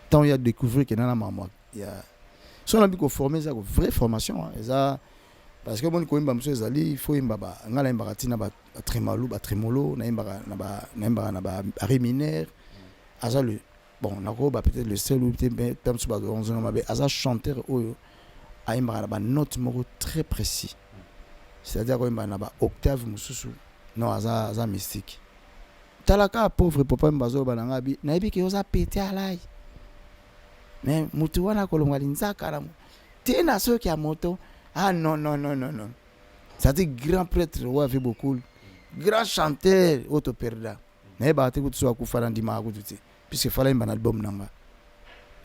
tant il y a découvrir qu'il y a maman il y a si on a bien formé ça une vraie formation ça parce que bon ko imba mso ezali il faut imba ngala imba tina ba tremolo na imba réminaire asa le bon nako ba peut-être le seul ou peut-être tam so ba 11 ans ba asa chanteur oyo a imba ba note moko très précis c'est-à-dire ko imba na ba octave mususu non asa mystique talaka pauvre papa mbazo ba ngabi na ibi ke oza pété alai mais mutu wana kolonga linzaka na tena ceux qui a moto ah non ça dit grand prêtre ou avait beaucoup grand chanteur auto perda mais ba te kutu ku fala ndima ku tuti puisque fala imba album nanga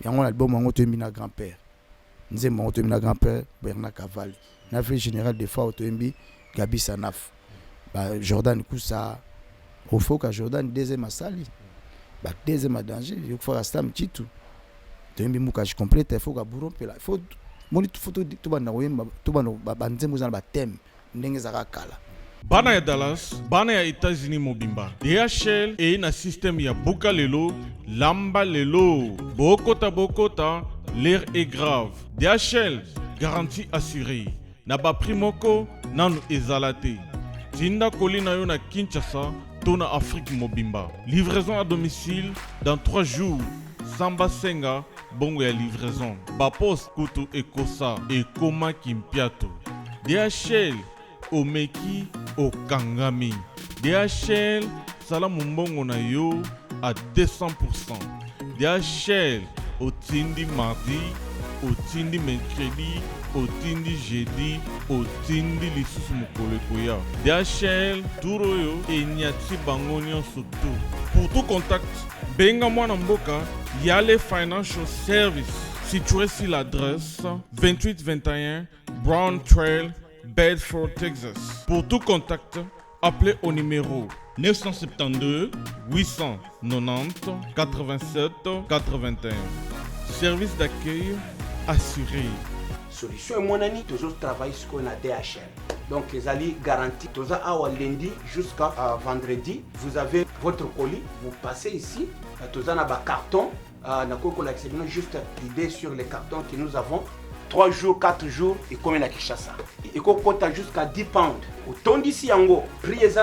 yango album ngo to mbina grand-père nze mo to mbina grand-père Bernard Cavalli na fait général de fois to mbi Gabi Sanaf ba Jordan Koussa au faut que Jordan deuxième asali ba deuxième danger il faut rester un petit tout to mbi muka je complète il faut ka buron pela il faut moni photo to bana oyemba to bana banzembo za ba thème ndenge za kala bana ya Dallas bana ya États-Unis mobimba DHL et na système ya buka lelo lamba lelo bokota l'air est grave DHL garantie assurée na ba primoko nanu ezalate tinda kolina yo na Kinshasa to na Afrique mobimba livraison à domicile dans 3 jours Samba Senga bongo ya livraison Bapos Kutu Ekosa et Koma Kimpiato DHL Omeki Okangami DHL Salamu mbongo na yo à 200% DHL Otindi mardi Otindi mercredi Otindi jeudi Otindi lisusu mokolo ekoya DHL Duroyo et Nyati Bangonion surtout. Pour tout contact benga mwana mboka Yale Financial Service situé sur l'adresse 2821 Brown Trail, Bedford, Texas. Pour tout contact, appelez au numéro 972 890 87 81. Service d'accueil assuré. Solution et mon ami, toujours travailler sur la DHL. Donc, les alliés garantis, toujours à lundi jusqu'à vendredi, vous avez votre colis, vous passez ici, toujours dans le carton, juste l'idée sur les cartons que nous avons, 3 jours, 4 jours, et comme à Kinshasa. Et qu'on compte jusqu'à 10 pounds. Autant d'ici, prix est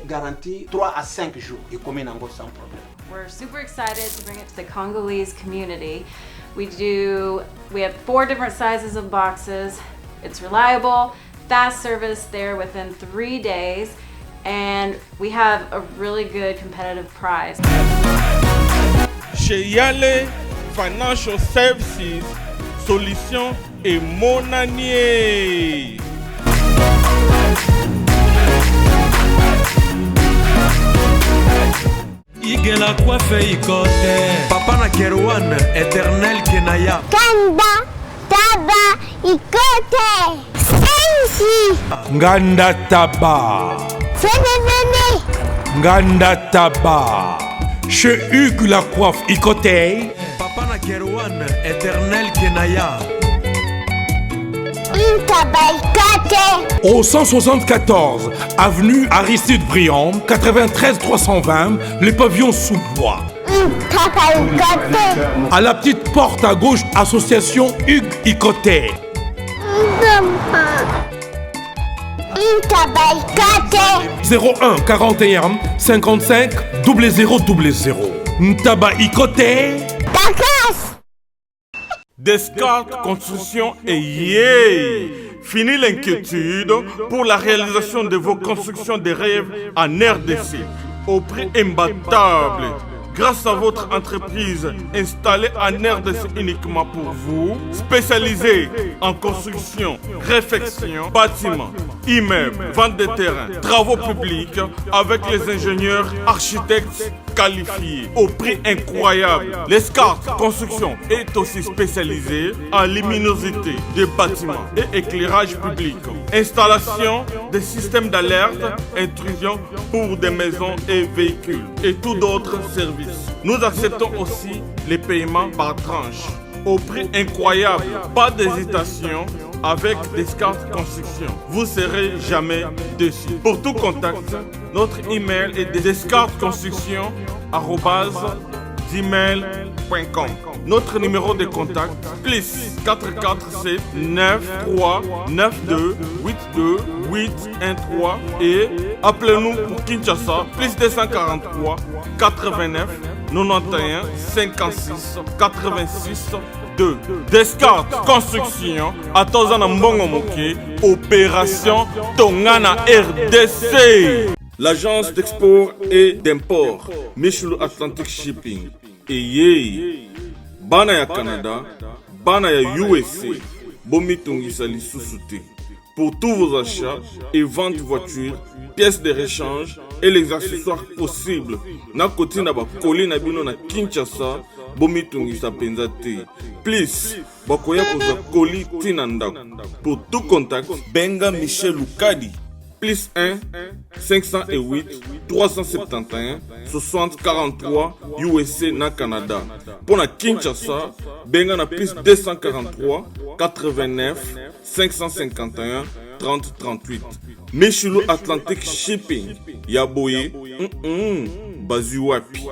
garanti 3 à 5 jours, et comme sans problème. We're super excited to bring it to the Congolese community. We have 4 different sizes of boxes. It's reliable, fast service there within 3 days, and we have a really good competitive price. Chez Yale Financial Services, solution et monanier. Igela coiffe ikote Papa na Kerwan, éternel Kenaya Kanda, taba, ikote Sensi Nganda taba Fenenene Nganda taba Chez Hugues la coiffe ikote Papa na Kerwan, éternel Kenaya Au 174 avenue Aristide Briand, 93 320, les pavillons sous bois. À la petite porte à gauche, association Hugues Ikoté. 01 41 55 0000. Ntaba Ikoté. Descartes Construction et yeah! Fini l'inquiétude pour la réalisation de vos constructions de rêves en RDC au prix imbattable. Grâce à votre entreprise installée en RDC uniquement pour vous, spécialisée en construction, réfection, bâtiments, immeubles, vente de terrains, travaux publics avec les ingénieurs architectes qualifiés au prix incroyable. L'escarpe Construction est aussi spécialisée en luminosité des bâtiments et éclairage public. Installation des systèmes d'alerte, intrusion pour des maisons et véhicules et tout d'autres services. Nous acceptons aussi les paiements par tranche au prix incroyable. Pas d'hésitation avec Descartes Construction. Vous serez jamais déçus. Pour tout contact, notre email est descartesconstruction@gmail.com. Notre numéro de contact, plus 447 93 92 82 813 et appelez-nous pour Kinshasa, plus 243 89 91 56 86 2. Descartes Construction, Atozana Mbongo Moke, Opération Tongana RDC. L'agence d'export et d'import, Michel Atlantic Shipping. Et Bana ya Canada, Bana ya USA, Bomitungisa Lissusute. Pour tous vos achats et ventes de voitures, pièces de rechange et les accessoires possibles. Na koti na ba koli na bino na Kinshasa, Bomitungisa Penzate. Please, bakoya koza koli tinanda. Pour tout contact, Benga Michel Lukadi. Plus 1 508 371 60 43 USA na Canada. Pour la Kinshasa, Benga na plus 243 89 551 30 38. Michelo Atlantic Shipping. Yaboye, Bazuapi.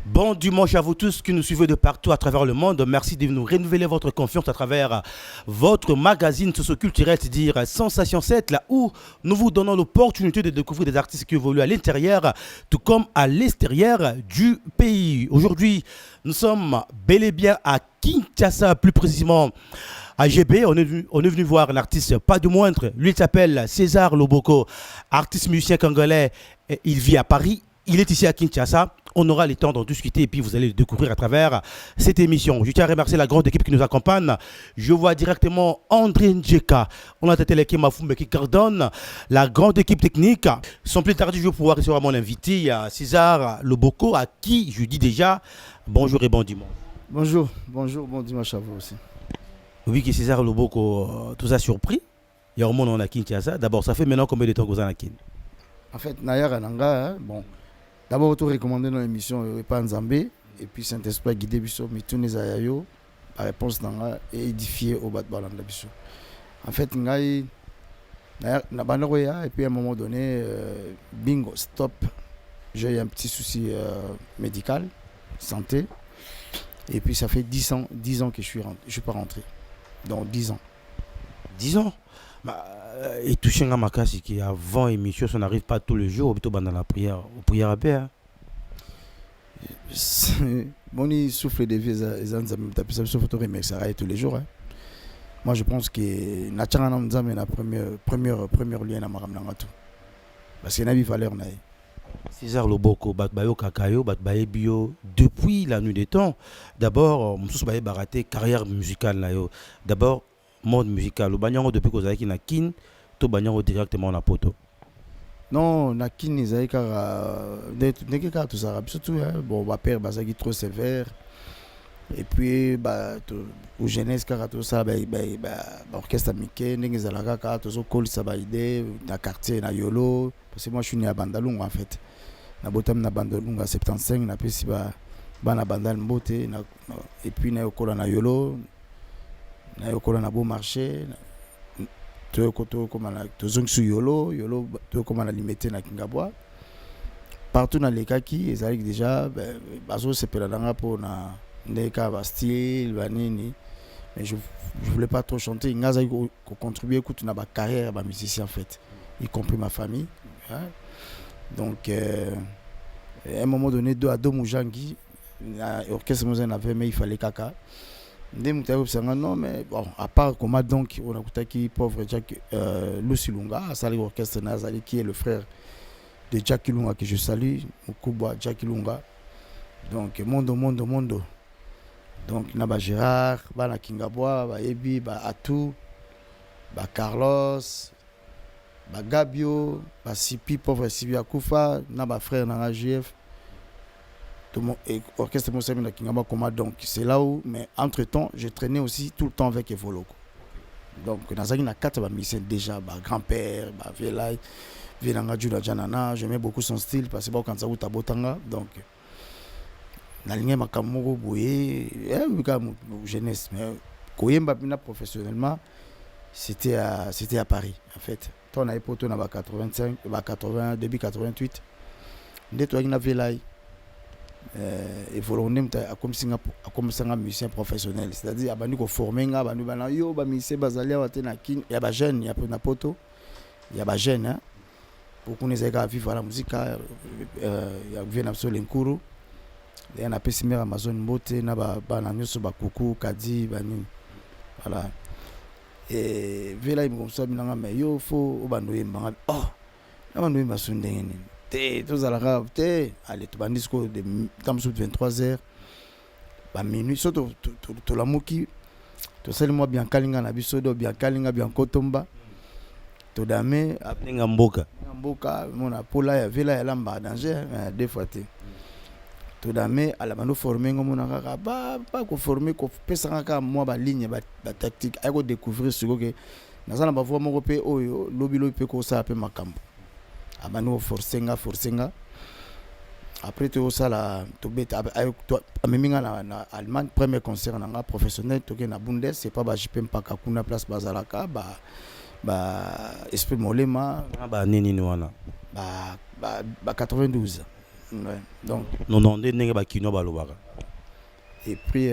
Bon dimanche à vous tous qui nous suivez de partout à travers le monde. Merci de nous renouveler votre confiance à travers votre magazine socio-culturel, c'est-à-dire Sensation 7, là où nous vous donnons l'opportunité de découvrir des artistes qui évoluent à l'intérieur, tout comme à l'extérieur du pays. Aujourd'hui, nous sommes bel et bien à Kinshasa, plus précisément à GB. On est venu voir l'artiste pas de moindre. Lui, il s'appelle César Loboko, artiste musicien congolais. Il vit à Paris. Il est ici à Kinshasa. On aura le temps d'en discuter et puis vous allez le découvrir à travers cette émission. Je tiens à remercier la grande équipe qui nous accompagne. Je vois directement André Njeka. On a Tateleke Mafumbe qui coordonne la grande équipe technique. Sans plus tarder, je vais pouvoir recevoir mon invité, César Loboko, à qui je dis déjà bonjour et bon dimanche. Bonjour, bon dimanche à vous aussi. Oui, que César Loboko, tout ça surpris. Il y a un monde en a Kinshasa. D'abord, ça fait maintenant combien de temps que vous en avez Kin? En fait, Nayar Ananga, bon. D'abord, tu recommandé dans l'émission Repas Nzambé, et puis Saint-Esprit guidé Bisso, Mitoune Zayayo, la réponse Nanga est édifiée au bas de Balanda Bisso. En fait, Ngai, et puis à un moment donné, bingo, stop, j'ai eu un petit souci médical, santé, et puis ça fait 10 ans que je suis pas rentré. Donc 10 ans. 10 ans? Et tout ce qui qui avant l'émission, ça n'arrive pas tous les jours, ou plutôt dans la prière, au prière à paix. Bon, il souffle des vies, ça remercie tous les jours. Moi, je pense que Natchanganam Nzambe la première lien à Maramnangatu. Parce qu'il y a une valeur. César Loboko, Batbayo Kakayo, Batbaye Bio, depuis la nuit des temps, d'abord, Moussous Baye Baraté, carrière musicale. D'abord, monde musical. Le banyango depuis que vous avez qui na kin, tout banyango directement na poto. Non, na kin ils avaient car n'est que tout ça. Surtout bon, ma père bazagi trop sévère. Et puis bah au jeunesse car tout ça bah orchestre miké n'est zalaka car tout ça col ça ba idée na quartier na Yolo parce que moi je suis né à Bandalunga en fait. Na botam na Bandalunga 75 na pesi ba na Bandal Mbote et puis na yokola na Yolo. Na yokola na beau marché to koto comme na to zongsu yolo to comme na limité na Kingabwa partout dans les cas qui ezali déjà bazo sepela danga pour na ndeka Bastille banini mais je voulais pas trop chanter ngaza ko contribuer écoute na ba carrière ba musicien en fait y compris ma famille hein? Donc à un moment donné deux Moujangi orchestre Mouzen avait mais il fallait kaka. Non, mais bon, à part comment donc on a écouté qui pauvre Jack Lucy Lunga, Sali Orchestre Nazali, qui est le frère de Jackie Lunga que je salue, Mukubwa Jackie Lunga. Donc, Mondo. Donc, Naba Gérard, Bana Kingabwa, Ebi, Atou, Carlos, Gabio, Sipi, pauvre Sibi Akoufa, Naba frère Nanga GF. Orchestre Moussami Kingaba Koma, donc c'est là où, mais entre temps, je traînais aussi tout le temps avec Evoloko. Donc, Nazaki na 4 musiciens déjà, grand-père, Velay, Vilanga Juda Janana, j'aimais beaucoup son style parce que quand ça ou Tabotanga, donc, Nalinga Makamoro Bouye, jeunesse, mais Koyemba Pina professionnellement, c'était à Paris, en fait. On a époté dans 85, 80, début 88, on a Velay. évoluer ndem ta akomisanga musicien professionnel, c'est-à-dire abandi ko former nga bandu bana yo ba musicien bazali wa te na kin ya ba jeune ya na poto ya ba jeune hein pour qu'on ait à vivre la musique ya vient absolument l'enkuru et on a pesi mer Amazon mbote na ba na nyoso ba kuku kadi bani voilà et vela im comme ça binanga mais yo faut obando yemba oh na bando yemba sundengeni te tous à la rave te allez tu bandis ko de temps sur 23h ba minuit surtout to la moki to seulement bien kalinga na biso do bien kalinga bien kotomba to dame Nenga mboka mona pola ya vela ya lamba danger deux fois te to dame ala bando former ngomona kaka ba ko former ko pesa kaka moi ba ligne ba tactique ay ko découvrir ce que nazana ba voix moko pe oyo lobi pe ko sa pe makambo abano forcenga après tout ça la to beta ameminga na Allemagne premier concert na professionnel to ke na Bundes c'est pas ba JP mpaka kuna place bazalaka ba esprit molema ba nini wana ba 92 ouais donc non ndenge ba kino balobaka et puis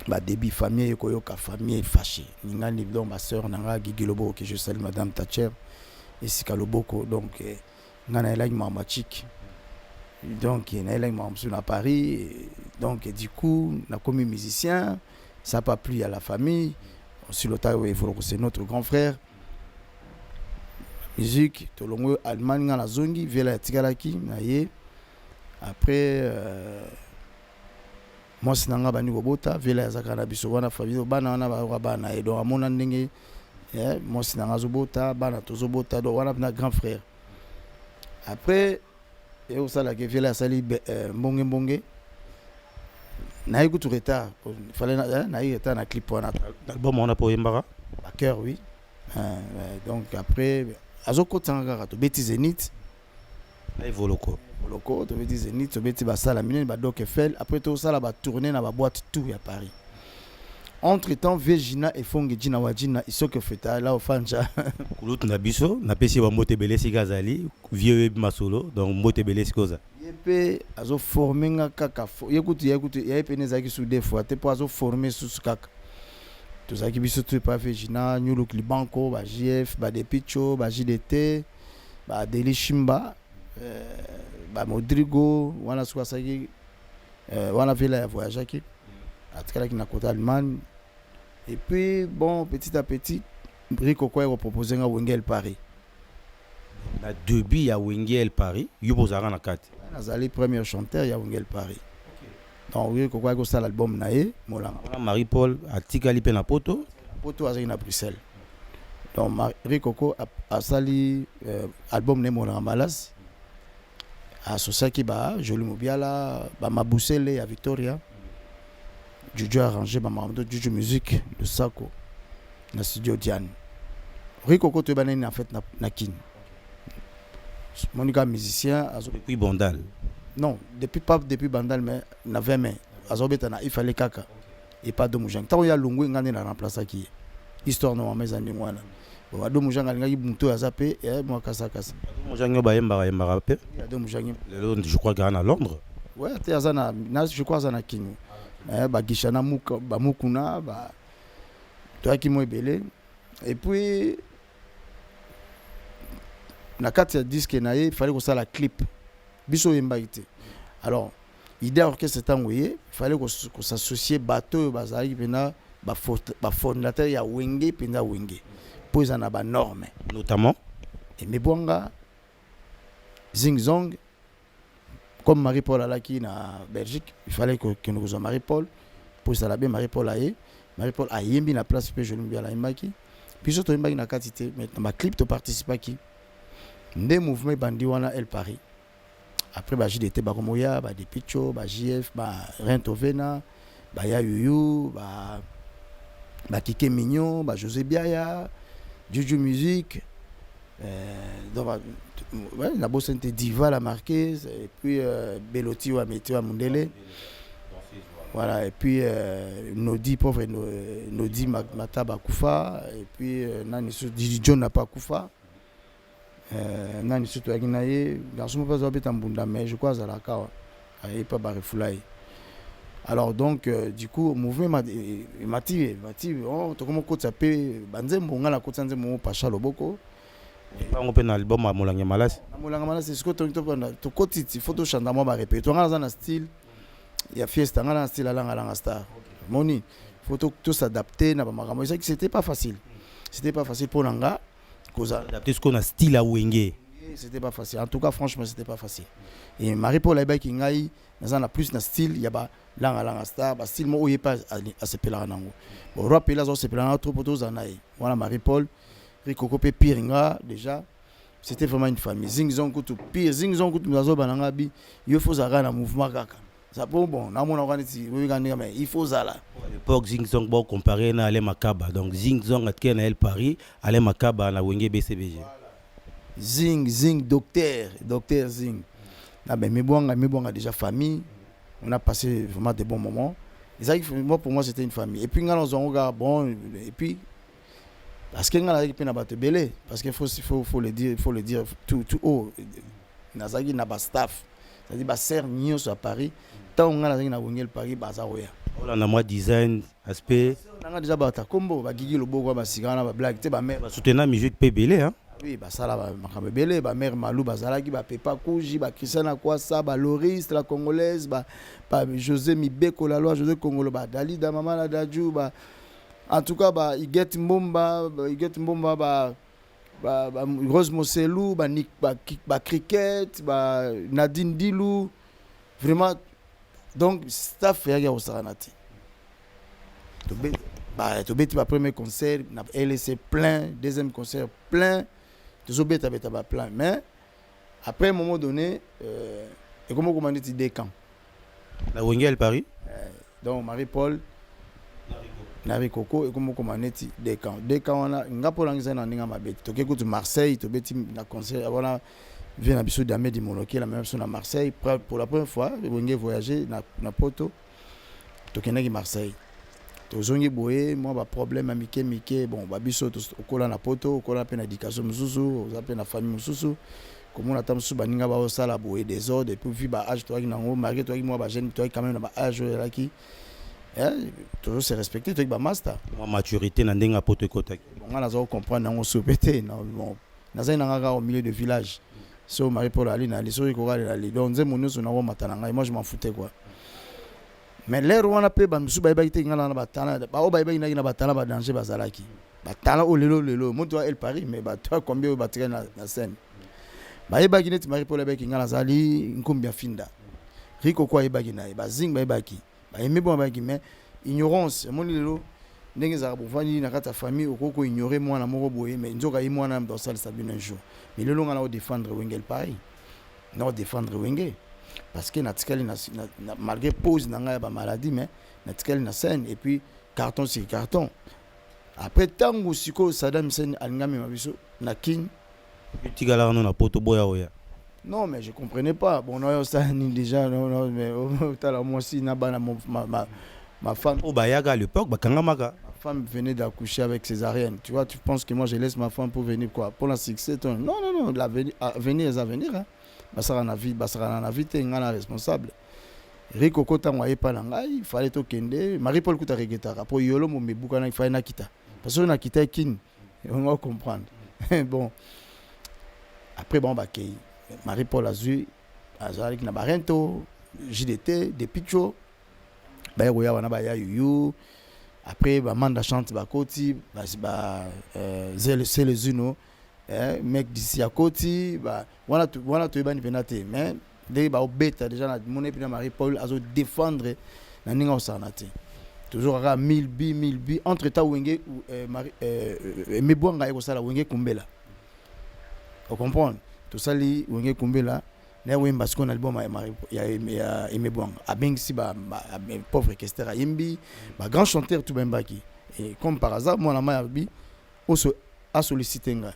ba début famille koyoka famille fâché ngani donc ma sœur nanga Gigilobo que je salue madame Thatcher et Sikaloboko donc ngana elaki mama chic donc na elaki mama à Paris donc du coup na comme musicien ça n'a pas plu à la famille. Sur le tas, c'est notre grand frère. Musique, Tolongo, Allemagne, dans la zone, Vela Tigalaki, Naye. Après, moi, c'est Nanga Bani Bobota, Vela Zakana Bisowana, Fabio, Banana, Bana, et donc à mon année, moi, c'est Nanga Zobota, Bana Tozobota, donc on a grand frère. Après, et au Sala, Vela Sali, Mbonge. Na écoute retard il fallait na retard na clip on a l'album on a pour Yembara à cœur oui donc après azoko tanga to beti Zénith ay voloko to beti Zénith to beti basala mine ba Doc Eiffel après tout ça là ba tourner na ba boîte tout à Paris entre temps Vegina et Fongi Jina Wajina isoke feta là au fanja kulut na biso na pesi ba mote belesi gazali vieux masolo donc mote belesi koza pe azo former nga kaka écoute ya pe nezaki sous des fois te pour azo former sous kaka to zaki biso tu pas Vegina nyulu klibanko ba JF ba Depicho ba JDT ba Delishimba ba Modrigo wana swa saki wana vela ya voyage qui atkala ki na côté Allemagne et puis bon petit à petit Rico quoi proposer nga Wengel Paris na début ya Wengel Paris yubo zara na kati nazali premier chanteur ya Wengel Paris donc Rico quoi ko ça l'album nae molanga Marie Paul atikali pe na poto azali na Bruxelles donc Rico ko asali album ne molanga malas asosaki ba Joli Mobiala ba Mabusele ya Victoria Juju arrangé ba Mamdo Juju musique de Sako na studio Diane Rico ko to banani en fait na kin Monica musicien depuis Bandal non depuis Bandal mais na 20 mai azobeta na il fallait kaka et pas de mujang tant ya lungu ngane na remplacer qui histoire no mes amis mwana bon ado mujang ngaki bunto azape et moi kasa mujang ba yemba pe ado mujang je crois qu'il à Londres ouais te azana je crois azana kinyo ba gishana muka ba mukuna ba toi qui mo belé et puis na kati ya disque naie il fallait que ça la clip biso yemba ité alors idée orchestre tangoye il fallait que s'associer bateau bazali pena ba fondateur ya Wenge pena Wenge pour ça na ba norme notamment et Mebwanga Zing Zong comme Marie-Paul alaki na Belgique il fallait que nous ayons Marie-Paul pour ça la bien Marie-Paul a yembi na place pe Joli Mobiala yembaki puis surtout yembaki na quantité mais ma clip to participer qui des mouvements bandi wana El Paris après ba JDT ba Komoya ba Depicho ba JF ba Rentovena ba ya Yuyu ba Kike Mignon ba José Biaya Juju musique donc ouais la bosse Diva la marqué et puis Beloti wa Météo à Mundele voilà et puis Nodi pauvre Nodi Mataba Kufa et puis nani John n'a pas Kufa nani surtout akinaye garçon pas obeta mbunda mais je crois à la kawa et pas barefulai. Alors donc du coup mouvement m'a dit oh to comment côté pe banzembo ngala côté nzembo pacha loboko on peut na album à Molanga Malas c'est ce que to côté photo chanda moi ba répéter ngala na style ya fiesta ngala na style alanga star moni photo tout s'adapter na ba makambo ça que c'était pas facile pour nanga cause adapter ce qu'on a style à Wenge. C'était pas facile. En tout cas, franchement, c'était pas facile. Et Marie-Paul Aïba qui ngai, nous en a plus na style, il y a ba langa star, ba style mo pas à se peler nango. Bon, rap là zo se peler na trop potos anai. Voilà Marie-Paul, Rico Kopé Piringa déjà. C'était vraiment une famille. Zing Zong kutu pire, Zing Zong kutu nazo bananga bi, il faut zara na mouvement kaka. Ça bon, na mona organisi, mais il faut zala. À l'époque Zing Zong bon comparé na Ale Makaba. Donc Zing Zong atke na El Paris, Ale Makaba na Wenge BCBG. Zing, docteur Zing. Ah ben, mes bonga déjà famille. On a passé vraiment de bons moments. Et ça, moi, pour moi, c'était une famille. Et puis, on a bon, et puis, parce que on a battu belé, parce qu'il faut le dire tout haut. On a pas staff. C'est-à-dire, bah, serre nios à Paris. Tant on a le Paris, bah, ça on a moi design, aspect. On a déjà battu combo, bah, Guigui, le beau, bah, Sigana, bah, blague, tu sais, bah, mère. Soutenant musique belé, hein. Oui, bah ça là, bah belé, bah mère Malou, bah Zalaki, bah Pepa Kouji, bah Christiana Kwasa, bah Loris, la congolaise, bah José Mibeko, la loi José Congolo, bah Dalida, Maman la Dadjou, bah en tout cas, bah Iget Mbomba, bah Rose Moselou, bah Nick, bah Cricket, bah Nadine Dilou, vraiment, donc staff fait au Saranati. Bah tu bêtis, bah premier concert, elle c'est plein, deuxième concert plein. Toujours bête plein, mais après un moment donné, et comment on dit des camps. La Wengel Paris. Donc Marie-Paul, Nari Coco et comment on dit des camps. Des camps on a nga pour l'anglais na ninga mabeti. To écoute Marseille, to bêtis na concert voilà vient à Bissou d'Amé di Monoké la même chose à Marseille pour la première fois, Wengel voyager na Porto. To kenaki Marseille. Tozongi boye moi ba problème amike bon ba biso to kola na poto kola pe na éducation mususu za pe na famille mususu comme on attend mususu baninga ba osala boye des ordres et puis ba âge toi na ngo malgré toi moi ba jeune toi quand même na ba âge là qui toujours se respecter toi ba master moi maturité na ndenga poto kotaki on a zo comprendre ngo sopete non bon na za nga au milieu de village so Marie-Paul ali na liso ko gala ali donc nze monusu na ngo matana ngai moi je m'en foutais quoi. Mais l'air où on a payé, je vais bailler dans la bataille. Bah, on va bailler dans la bataille, bah danger, bah zalaki. Bataille au lelo. Moi toi, elle Paris, mais bah toi combien va tirer la scène. Bah, il baille net Marie-Paul avec une zali, une combien finda. Rico quoi il baille na, bah zing baille baki. Bah il met bon baille mais ignorance. Mon lelo, n'engue za pour venir dans ta famille, au coco ignorer moi na moro boye, mais nzoka moi na dans salle sabine un jour. Mais lelo on a défendre Wengel Paris. Non défendre Wengel. Parce que malgré pause dans la maladie mais natikali na scène et puis carton sur carton après tango siko Saddam Hussein alingami mabiso na king tigala na poto boya oya non mais je comprenais pas bon non ça ni déjà non mais tala moi aussi na bana ma femme au bayaga à l'époque bakangamaka ma femme venait d'accoucher avec césarienne tu vois tu penses que moi je laisse ma femme pour venir quoi pour la succès non l'avenir hein. Basara na vie te ngana responsable Rico Kota ngwa epa na ngai il fallait to kende Marie-Paul kuta regretaka po yolo mo mebuka na il fallait na kita parce que na kita kin on va comprendre bon après bon bakei Marie-Paul azui azali na barento JDT de Picho ba yoya wana ba ya yuyu après ba manda chante ba koti ba c'est les uno mec d'ici à côté bah voilà tu es bani penate mais dès bah bête déjà na mon épina Marie-Paul azo défendre na ninga osanate toujours à 1000 bi entre ta Wenge Marie mebwanga eko sala Wenge Kumbela on comprend tout ça li Wenge Kumbela na wemba ce qu'on album ya mebwanga abengsi ba pauvre Kestera yimbi ba grand chanteur tout bembaki et comme par hasard moi na mayabi oso a sollicité nga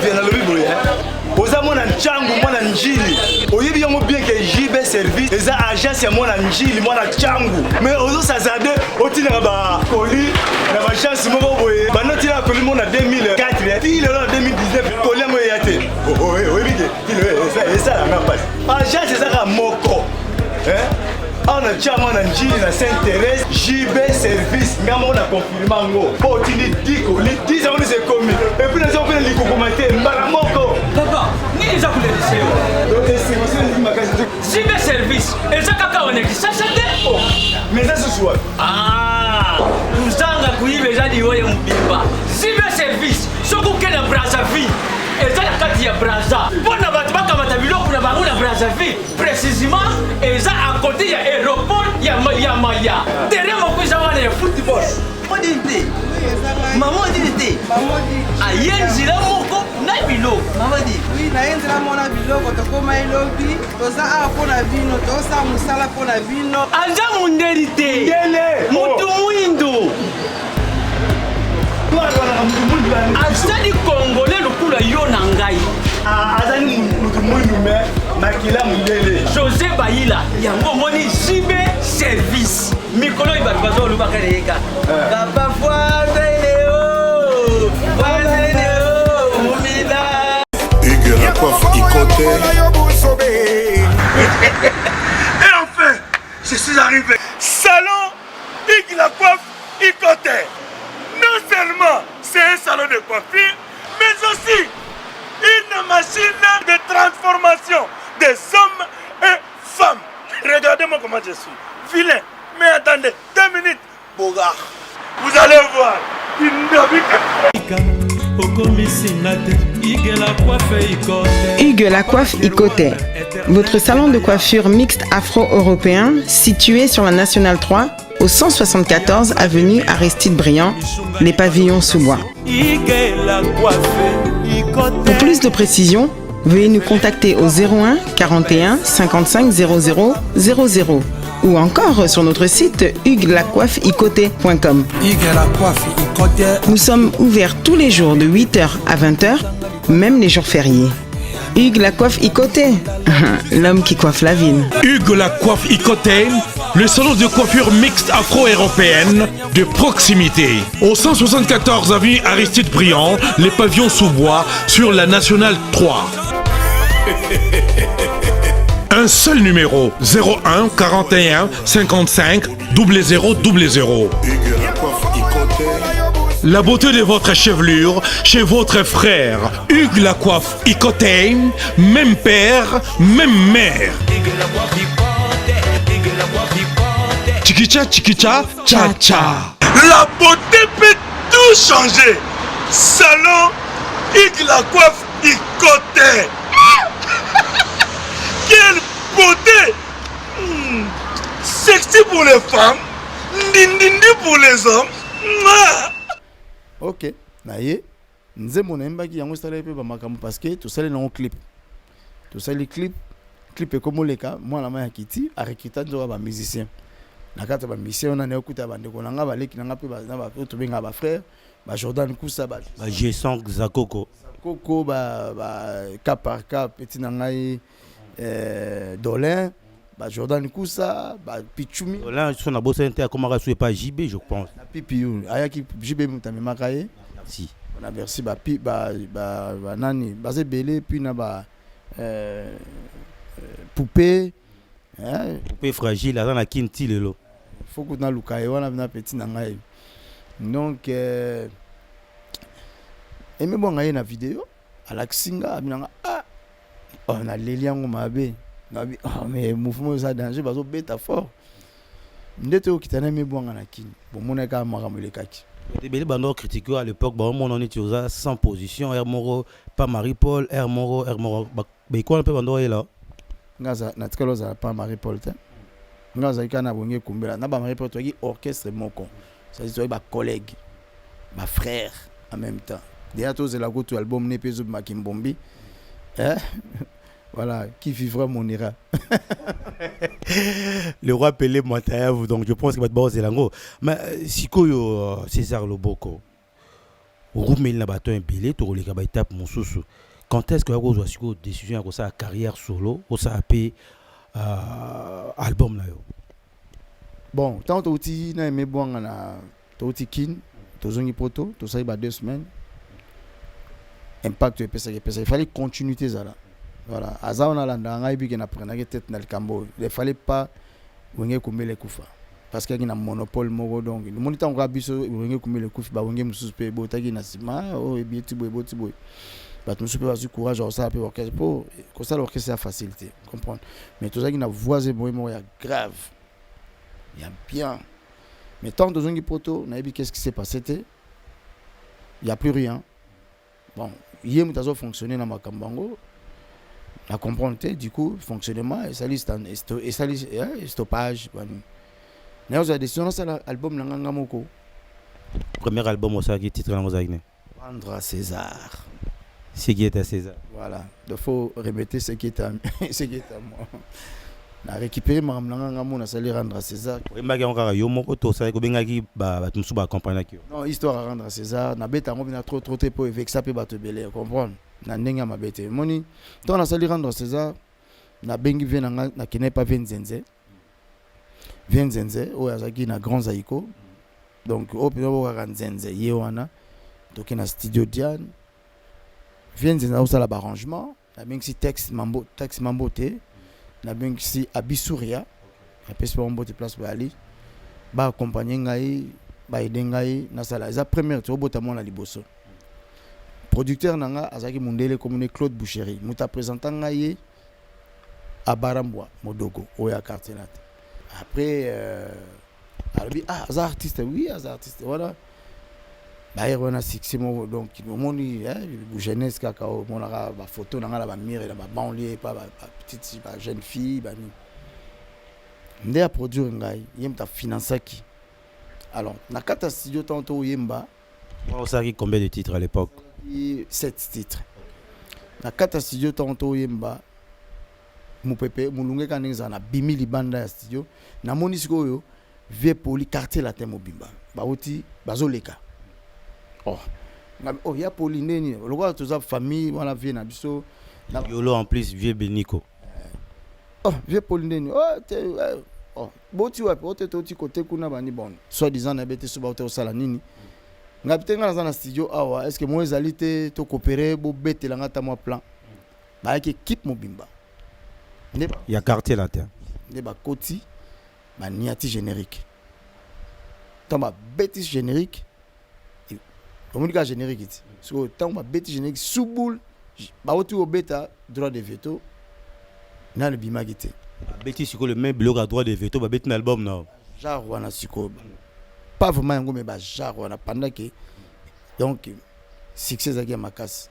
viens le bible oza mona nchangu mona njili oyebi yango bien que JBC service eza agence ya mwana njili mwana changu mais ozosazade otinaka bakoli na bachance moko boye banotina koli mona 2004 ti lelo na 2019 koli yango eya te oyebike esalanga mpasi agence ezaka moko ana tia mwana njili na Saint-Thérèse JB service ngambo na confirma ngo po otindi dikoli 10 ans c'est commis et puis nazo pena likokomate mbala moko papa nini eza kuledisio JB service eza kaka wanekisasa te mais ça ce soir kuzanga kuiba eza liwoye mobimba JB service sokokenda Brazzaville eza na kati ya Brazza mpona bato bakamata biloko na bango na Brazzaville précisément eza à côté ya aéroport ya Maya terrain moko eza wana ya football odini te mama odini te aye nzela moko na biloko mamadi oui naye nzela mona biloko tokoma elobi toza awa mpona bino tosala mosala mpona bino aza mundeli te mutu mwindu azali congolais lokula yo na ngai azali mutu mwindu me makila mundele José Bayila yango moni JB service mikolo bato bazolobaka leyeka papa foizeleo mumida Hugues la coiffe Ikote. Et enfin, je suis arrivé. Salon Hugues la coiffe Ikote. Non seulement c'est un salon de coiffure, mais aussi une machine de transformation des hommes et femmes. Regardez-moi comment je suis. Vilain. Mais attendez, 2 minutes. Bogard. Vous allez voir. Hugues la coiffe Ikote, votre salon de coiffure mixte afro-européen situé sur la Nationale 3 au 174 avenue Aristide Briand, les pavillons sous bois. Pour plus de précisions, veuillez nous contacter au 01 41 55 00 00 ou encore sur notre site hugueslacoiffeikote.com. Nous sommes ouverts tous les jours de 8h à 20h, même les jours fériés. Hugues la coiffe Ikote, l'homme qui coiffe la ville. Hugues la coiffe Ikote, le salon de coiffure mixte afro-européenne de proximité. Au 174 avenue Aristide Briand, les pavillons sous bois sur la Nationale 3. Un seul numéro, 01 41 55 00 00. La beauté de votre chevelure chez votre frère. Hugues la coiffe Ikote, même père, même mère. Chikicha, chikicha, cha cha. La beauté peut tout changer. Salon Hugues la coiffe Ikote. Quelle beauté! Sexy pour les femmes, ndindindi pour les hommes. Ok, naye nzembo na mbaki yango sala pe ba makambo parce que tout ça le clip. Tout ça les clip est comme leka moi la main kiti a recruter nzo ba musicien. Na kata ba musicien on a ne okuta ba ndeko nanga ba leki nanga pe ba na ba to benga ba frère, ba Jordan Kousa ba G100 Zakoko. Koko ba cap par cap petit nangai Dolin, Jordan Kousa, Pichumi. Dolin, son abossé inter, comment rassurer pas JB, je pense. Pipiou, ayaki JB mutame makaye. Merci. On a versé nani, basé belé puis na poupée. Poupée fragile, là na kinti lelo. Faut que na lukaye wana na petit nangai. Donc et même bon ngaye na vidéo, Alexinga aminanga on a les liens mabe mais mouvement ça danger bazo beta fort ndete okitana me bwanga na kini bon monaka makamole kaki Debele bando critiqué à l'époque bon on était aux 100 position Hermoro pas Marie-Paul Hermoro ba quoi un peu bando là ngaza na tikalo za pas Marie-Paul te ngaza ikana bonge kumbela na ba Marie-Paul to orchestre moko ça dit ba collègue ba frère en même temps déjà tous la go to album ne pezo makimbombi voilà, qui vivra mon ira. Le roi Pelé Matayavu, donc je pense qu'il va être bon, c'est l'ango. Mais si Koyo César Loboko, Roumel n'a pas un Pelé, tu roules les étape mon sous. Quand est-ce que vous avez une décision à sa carrière solo, ou ça a payé album là yo. Bon, tant que tu as aimé bon, tu as kin, tu as poto, tu as 2 semaines. Impact il fallait continuité ça là. Voilà, aza on a landanga et puis qu'on apprend à tête dans le Cambo. Il fallait pas wenge kumele kufa parce qu'il y a un monopole moko donc le moniteur on a biso wenge kumele kufa ba wenge musupe botaki na sima oh et bien tiboy ba tu musupe ba courage ça peut orchestre pour comme ça l'orchestre a facilité comprendre mais tout ça qui na voix et bon il y a grave il y a bien mais tant de zongi poto na ebi qu'est-ce qui s'est passé il y a plus rien bon hier mutazo fonctionner na makambango à comprendre du coup fonctionnement et ça liste et ça liste stoppage nous avons décidé ça l'album nanga moko premier album aussi qui titre nanga zagne rendre à César ce qui est à César voilà il faut remettre ce qui est à moi na récupérer nanga mona ça rendre à César oui maki encore yo moko to ça ko bengaki ba tumsu ba comprendre ki non histoire à rendre à César na beta ngo bina trop pour vexer pe bato belé comprendre na ndenge ya mabete moni to na sali rendre César na bengi vient na kene pas Vinzenze o yazaki na grand zaiko donc au pino ba Nzenze ye wana donc na studio Diane Vinzenze au sala arrangement na bengi si texte mambo te na bengi si abisuria na pesi mambo te place ba ali ba accompagner ngai ba aider ngai na sala za première to bota mona liboso producteur nanga azaki mundele comme Claude Boucherie muta présentant ngaye à Barambwa Modogo oya quartier là après arabi az artiste oui az artiste voilà bah on a succès donc moni jeunesse kaka monara ba photo nanga la ba mire la ba banlieue pas petite ba jeune fille ba ni ndé a produire ngai yemta financer qui alors na kata studio tanto yemba on sait combien de titres à l'époque 7 titres na kata studio tanto yemba mupepe mulunge kanenza na bimi libanda ya studio na monisiko yo vie poli quartier latin mobimba bauti bazoleka oh ya poli neni lokwa toza famille wala vie na biso yolo en plus vie Benico oh vie poli neni oh boti wapi ote toti côté kuna bani bon soit disant na bete so bauti osala nini ngapitenga na studio awa est-ce que moi ezalité to coopérer bo betela ngata moi plan ba équipe mobimba il y a quartier là terre de ba koti ba niati générique tant ba bêtise générique communique générique so tant ba bêtise générique souboul ba otu obeta droit de veto na le bimagité bêtise siko le même bloc à droit de veto ba bêtise album non genre wana siko pas vraiment ngomé ba genre wana pendant que donc succès zaki makasi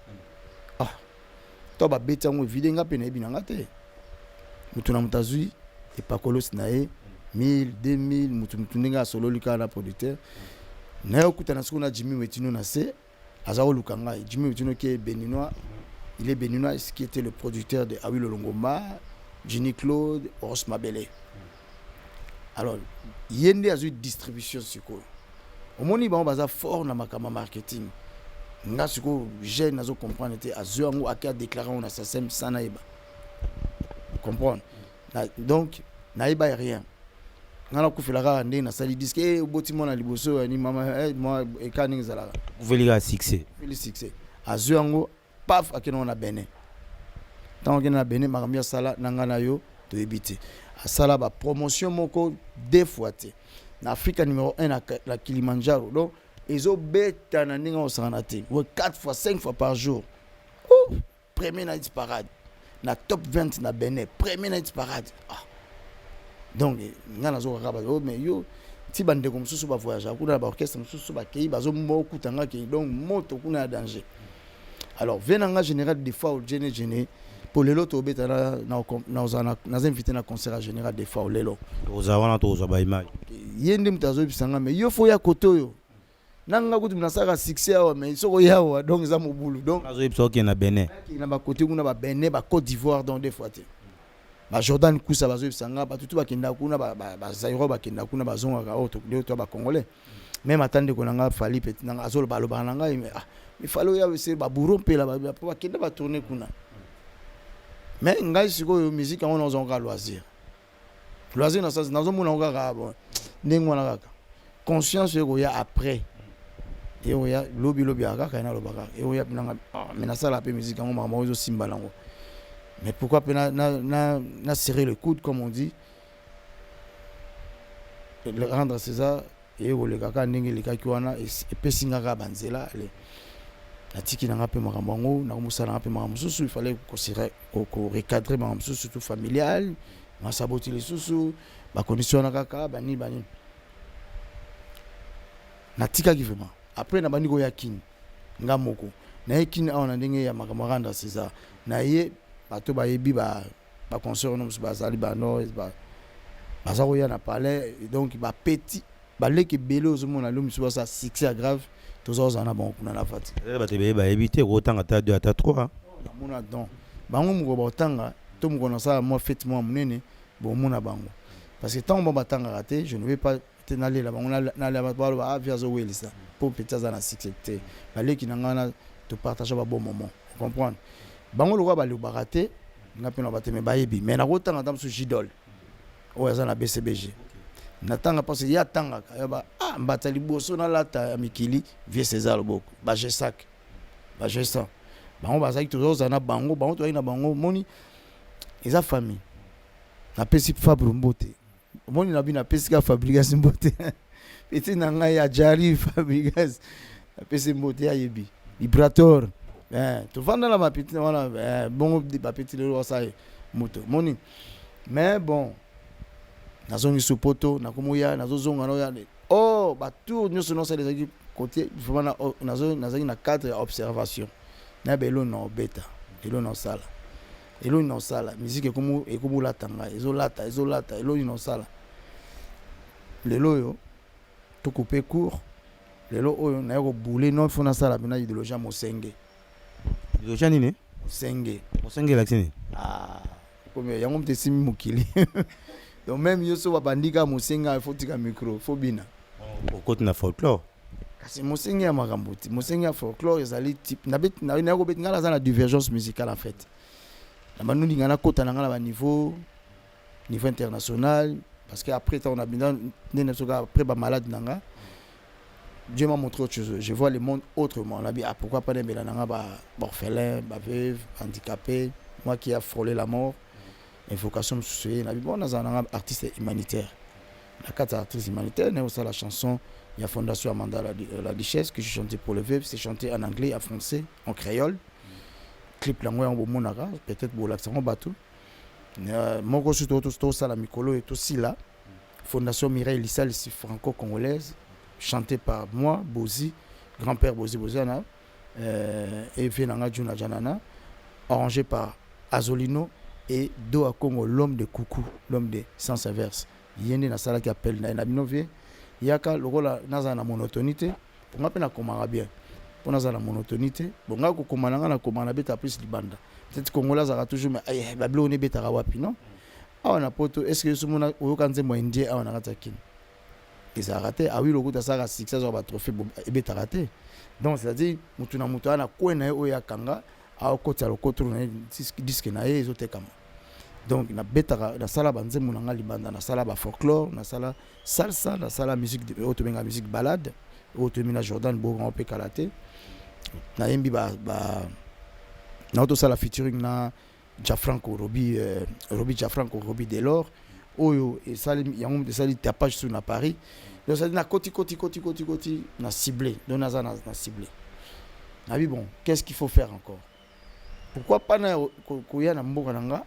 to ba beta ngo videnga pe na ebinanga te mutuna mutazui et pakolos nae 1000 2000 mutunga solo lika na producteur na okutana siko Jimmy Wetino na se azao lukanga Jimmy Wetino qui est béninois il est béninois qui était le producteur de Awi Lolongoma Jenny Claude Horace Mabele alors yende azu distribution siko omoni ba baza fort na makama marketing nga siko jeune nazo comprendre te azu ngo aka déclarer on a sa sem sana eba comprendre donc naïba rien ngala kufilara ndé na sali disque boti mona liboso ni mama moi e kaning zala kuvelika succès azuango paf akena na bene tant que na bene makamia sala nangana yo to ebité asala ba promotion moko deux fois te na Africa numéro 1 la Kilimanjaro donc ezo beta na ninga osanate 4 fois 5 fois par jour premier night parade na top 20 na Benin premier night parade donc ngana zo kaba mais yo ti bande comme susu ba voyage kuna ba orchestre susu ba kei bazo mo kutanga ke donc moto kuna danger alors venanga général des fois au gene pour les lots obeta na invité na concert général des fois lelo ozawana to oza ba image yende mtazo bisanga mais yo fo ya koto yo nanga kutu nasaka succès awa mais soko yawa donc za mobulu donc nazo ipso ki na Benin na ba côté kuna ba Benin ba Côte d'Ivoire donc des fois ba Jordan Kousa bazo bisanga ba tutu ba kenda kuna ba Zairo ba kenda kuna ba zonga ka auto to ba congolais même attendre ko nanga fali petit nanga azolo ba loba nanga mais il fallait ya c'est ba bourron pe la ba kenda ba tourner kuna mais ngai siko yo musique on a zonga loisir loisir na sens nazomona okaka bon ndenge wana kaka conscience oyo après et oya lobi akaka na lobaka et oya pinanga mais na sala pe musique ngo mama ozo simba lango mais pourquoi pe na serrer le coude comme on dit le rendre César et le kaka ndenge le kaki wana et pe singaka banzela le natiki nanga pe makambo ngo na musala nanga pe makambo susu il fallait ko recadrer makambo susu surtout familial ma saboti les susu ba condition na kaka bani natika ki vraiment après na bandi ko yakini ngamoko na yakini aona ndenge ya makambo rendre César na ye bato ba yebi ba concert no ba zali ba no ba bazako ya na palais donc ba petit ba leki belé ozomona lo misuba ça succès grave tous en a bon kuna na fati ba te ba éviter autant ata 2 ata 3 na mona donc bango muko ba tanga to muko na ça moi fête moi munene bon mona bango parce que tant bon batanga raté je ne vais pas tenaller là bango na la ba via zo welisa pour petit za na succès ba leki na ngana to partager ba bon moment comprendre bango lo ba le baraté na pena ba te me ba yebi mais na ko tanga tam su jidol o za na BCBG natanga parce que ya tanga ba mbata liboso na lata ya mikili vie César Loboko ba jesak ba jesan bango bazaki toujours na bango to na bango moni eza famille na pesi Fabre Mbote moni na bina pesi ka Fabrigas Mbote petit na ngai ya jari Fabrigas na pesi Mbote ya yebi vibrator to vanda la ma petit wana bon ba petit le ça moto moni mais bon nazongi supoto nakomoya nazozonga no ya oh ba tour nyonso no ça les équipes côté vraiment nazongi na cadre observation na belo no beta elo no sala musique ekomu latanga ezolata elo no sala lelo yo to couper court lelo oyo na yoko bouler non fona sala bina idéologie mosenge idéologie nini mosenge laxini comme yango mtesimi mukili donc même yoso babandika mosenga fotika micro fobina au côté na folklore kasi mosenga ya makambuti mosenga ya folklore ezali type na ko betinga la divergence musicale en fait na banundi ngana kota na ngala ba niveau international parce que après on a bien après ba malade nanga Dieu m'a montré autre chose, je vois le monde autrement. On a dit pourquoi pas des nanga ba orphelin, ba veuve, handicapé, moi qui a frôlé la mort. Invocation sur na bon dans un artiste humanitaire la carte artiste humanitaire n'est aussi la chanson il y a fondation Amanda la Duchesse que j'ai chanté pour le veuve c'est chanté en anglais en français en créole clip langue en monara peut-être pour l'accent bateau mon surtout tout ça la mikolo et tout si là fondation Mireille Lissal ici franco-congolaise chanté par moi Bozi grand-père Bozi Bozana et Venanga Juna Janana arrangé par Azolino et do a Congo l'homme de coucou l'homme de sens inverse yende na sala qui appelle na binové yaka lokola naza na monotonité pour nga pena komara bien pour naza na monotonité bon nga ko komana nga na komana beta plus libanda peut-être Congo là ça toujours mais ba blo ne beta wapi non awa na poto est-ce que sumuna oyoka nzembo indien awa na katakini ils a raté ah oui le goût ça a succès sur ba trophée et beta raté donc c'est-à-dire mutu na mutu ana kwena oya kanga a côté le côté na disque na ezo tekama donc na beta na sala banzemu na libanda na sala ba folklore na sala salsa na sala musique de autobenga musique balade automina Jordan Bogan pe kalaté na yembi ba na auto sala featuring na Jafranco Robi Jafranco Robi Delors oyo et sali yango de sali tapage sur na Paris donc ça na koti na ciblé donc na ciblé na bi bon qu'est-ce qu'il faut faire encore. Pourquoi pas na koya na mboka nanga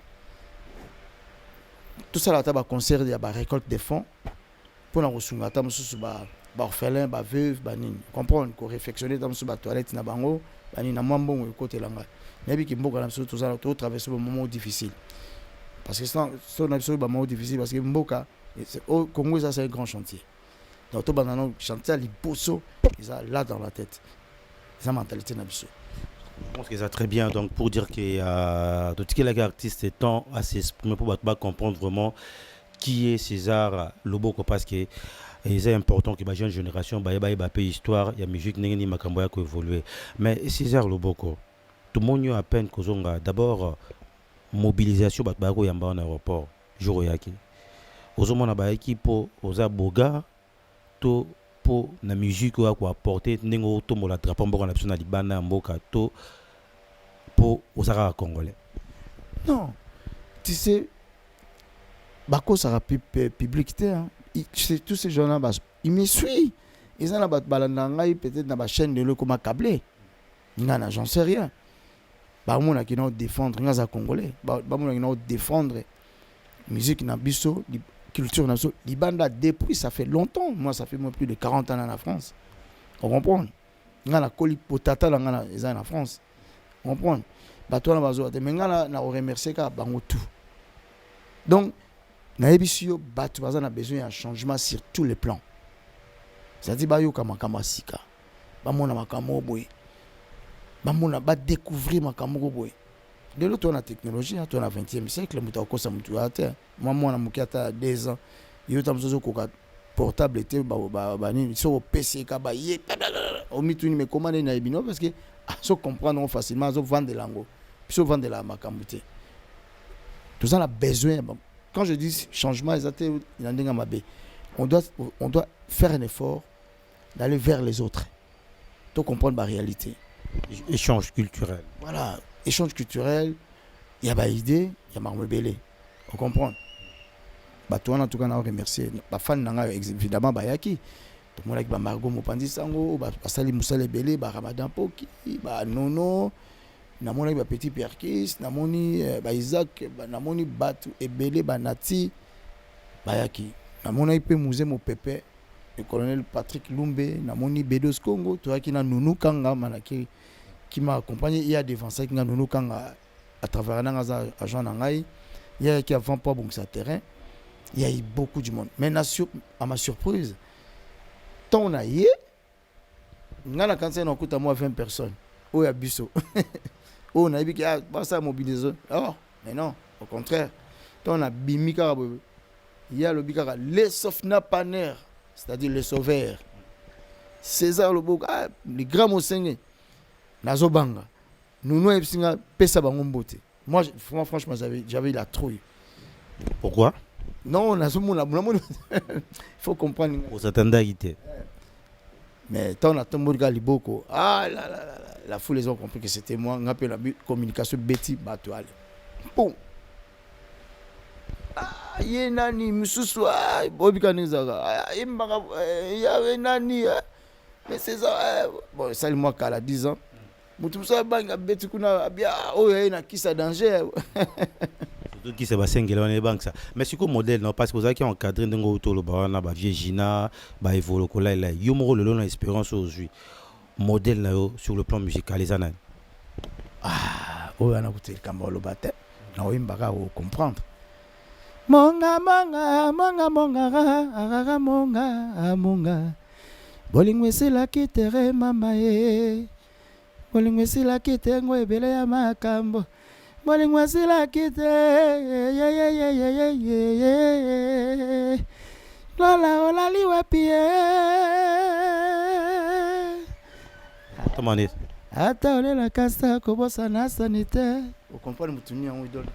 tout ça là ta ba concert ya ba récolte des fonds pour na kosunga ta mususu ba orphelin ba veuve ba nini comprendre ko réflexionner ta mususu ba toilette na bango ba nini na mambo côté langa nabi ki mboka na mususu tout ça to traverser un moment difficile parce que ça on a sur ba moment difficile parce que mboka au Congo ça c'est un grand chantier donc to banano chantier li bosso ils a là dans la tête ça mentalité na biso. Je pense que c'est très bien donc pour dire que tout ce qui est artiste étant à s'exprimer pour comprendre vraiment qui est César Loboko parce que c'est important que la jeune génération ait histoire, il y a musique ni makambo ya ko évoluer mais César Loboko tout le monde a peine kozonga d'abord mobilisation ba ko yamba en aéroport jour yaki ozomona bayaki mpo oza boga to mpo na musique oyo akoapporte ndenge otombola drapeau mboka na biso na libanda ya mboka to mpo oza kaka congolais? Non, tu sais, bakosaka public te, hein. Tous ces gens-là, ils me suivent. Ils ont peut-être dans la chaîne de l'eau comme un câblé. Non, j'en sais rien. Bamona qui nous défendre, nous Congolais. Bamona qui nous défendre musique na biso, culture na biso. Libanda depuis ça fait longtemps. Moi ça fait plus de 40 ans en France. On comprend. Nga na koli potata la nga na en France. On comprend. Bato na bazo te menga na remercier ka bango tout. Donc na ebisio bato baza na besoin d'un changement sur tous les plans. C'est-à-dire ba yo kama sika. Ba mona makamo boy. Bamona ba découvrir makamoko boy. De l'autre on a technologie, on a 20e siècle, muta kosa mutu ata. Moi na mukiata 2 ans. Yo tamzozo koka portable était ba ni so PC ka ba ye. O mituni me commander na ebino parce que so comprendre facilement, so vendre lango. Puis so vendre la makamute. Tout ça a besoin. Quand je dis changement, on doit faire un effort d'aller vers les autres. Pour comprendre la réalité. Échange culturel. Voilà, échange culturel, il y a des idées, il y a des belé. On comprend. Toi, en tout cas, on remercie. Les fans, évidemment, Bayaki. Tout le monde avec Margot Mopandi Sango, Sali Moussale Belé, Ramadan Poki, Nono, Namoni Petit Pierre Kiss, Namoni Isaac, Namoni Batu Ebele, Nati, Bayaki. Namoni Ipe Mouzé Mopepe, le colonel Patrick Lumbe, Namoni Bedos Congo, toi qui n'a Nounou Kanga, qui m'a accompagné, il y a des Français qui n'a Nounou Kanga à travers un agent Nangaï, il y a qui avant pas bon ça terrain, il y a eu beaucoup de monde. Mais à ma surprise, tant on a eu, on a quand on écoute à moi 20 personnes, où il y a Bisso. On a dit qu'il y a pas ça mobilisé. Oh, mais non, au contraire. Tant on a Bimika, il y a le Bikara, les Sofnapaner, c'est-à-dire les sauveurs. César Lobo, les grands Monseigneur, Nazobanga, nous nous avons pesa bangombote. Moi, franchement, j'avais la trouille. Pourquoi? Non, il faut comprendre. Vous attendez à quitter. Mais tant on a tombé le Liboko, la foule les ont compris que c'était moi. On a appelé la communication Betty Batoale. Bon. Yenani, Moussou, Bobby Kanizaga, Yenani, mais c'est ça. Bon, ça, moi, qu'à la 10 ans. Moutou banga Betty Kuna, bien, oh, il y a qui ça danger. Surtout qui s'est passé en banque ça. Mais c'est quoi modèle non parce que vous avez encadré d'un auto le barana ba Viegina ba Evolo kola là yomo le long espérance aujourd'hui modèle là sur le plan musical les années. Ah oh on a écouté le Kambolo Bate na oimbaka o comprendre. Monga bolingwesi la kitere mama e bolingwesi la kitengo ebele ya makambo. Molingwasi la kite lola olali wapi Comment est ata olela kasa kobosa na sanité. Vous comprenez mutuni en idole.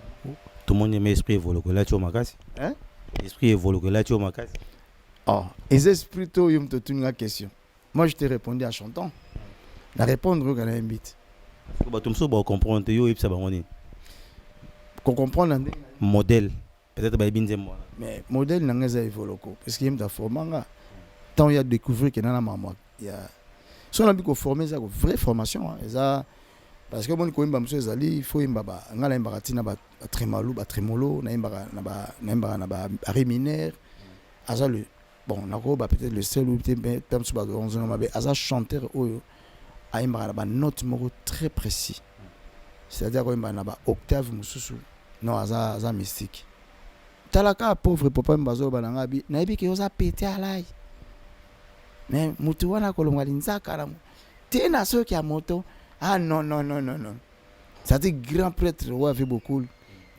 Tout le monde aime esprit évolue que là tu makasi. Hein? Esprit évolue que là tu makasi. Oh, les esprits to yum te tune la question. Moi je t'ai répondu en chantant. La répondre au gars invite. Ba tumso ba comprendre yo ipsa bangoni. Qu'on comprenne modèle peut-être ba binze moi mais modèle n'angeza évoluko parce qu'il y a des formanga tant il y a découvrir que dans la maman il y a son ami ko former ça vraie formation ça parce que bon ko imba monsieur zali il faut imba ba ngala imba tina ba tremolo na imba réminaire asa le bon nako ba peut-être le seul ou peut-être tam sur ba 11 ans ba asa chanteur oyo a imba ba note moko très précis c'est-à-dire ko imba na ba octave mususu non aza mystique talaka pauvre papa mbazo bananga bi na ebi ke oza pété alai mais mutu wana kolonga linzaka na tena soki ya moto non ça dit grand prêtre ou avait beaucoup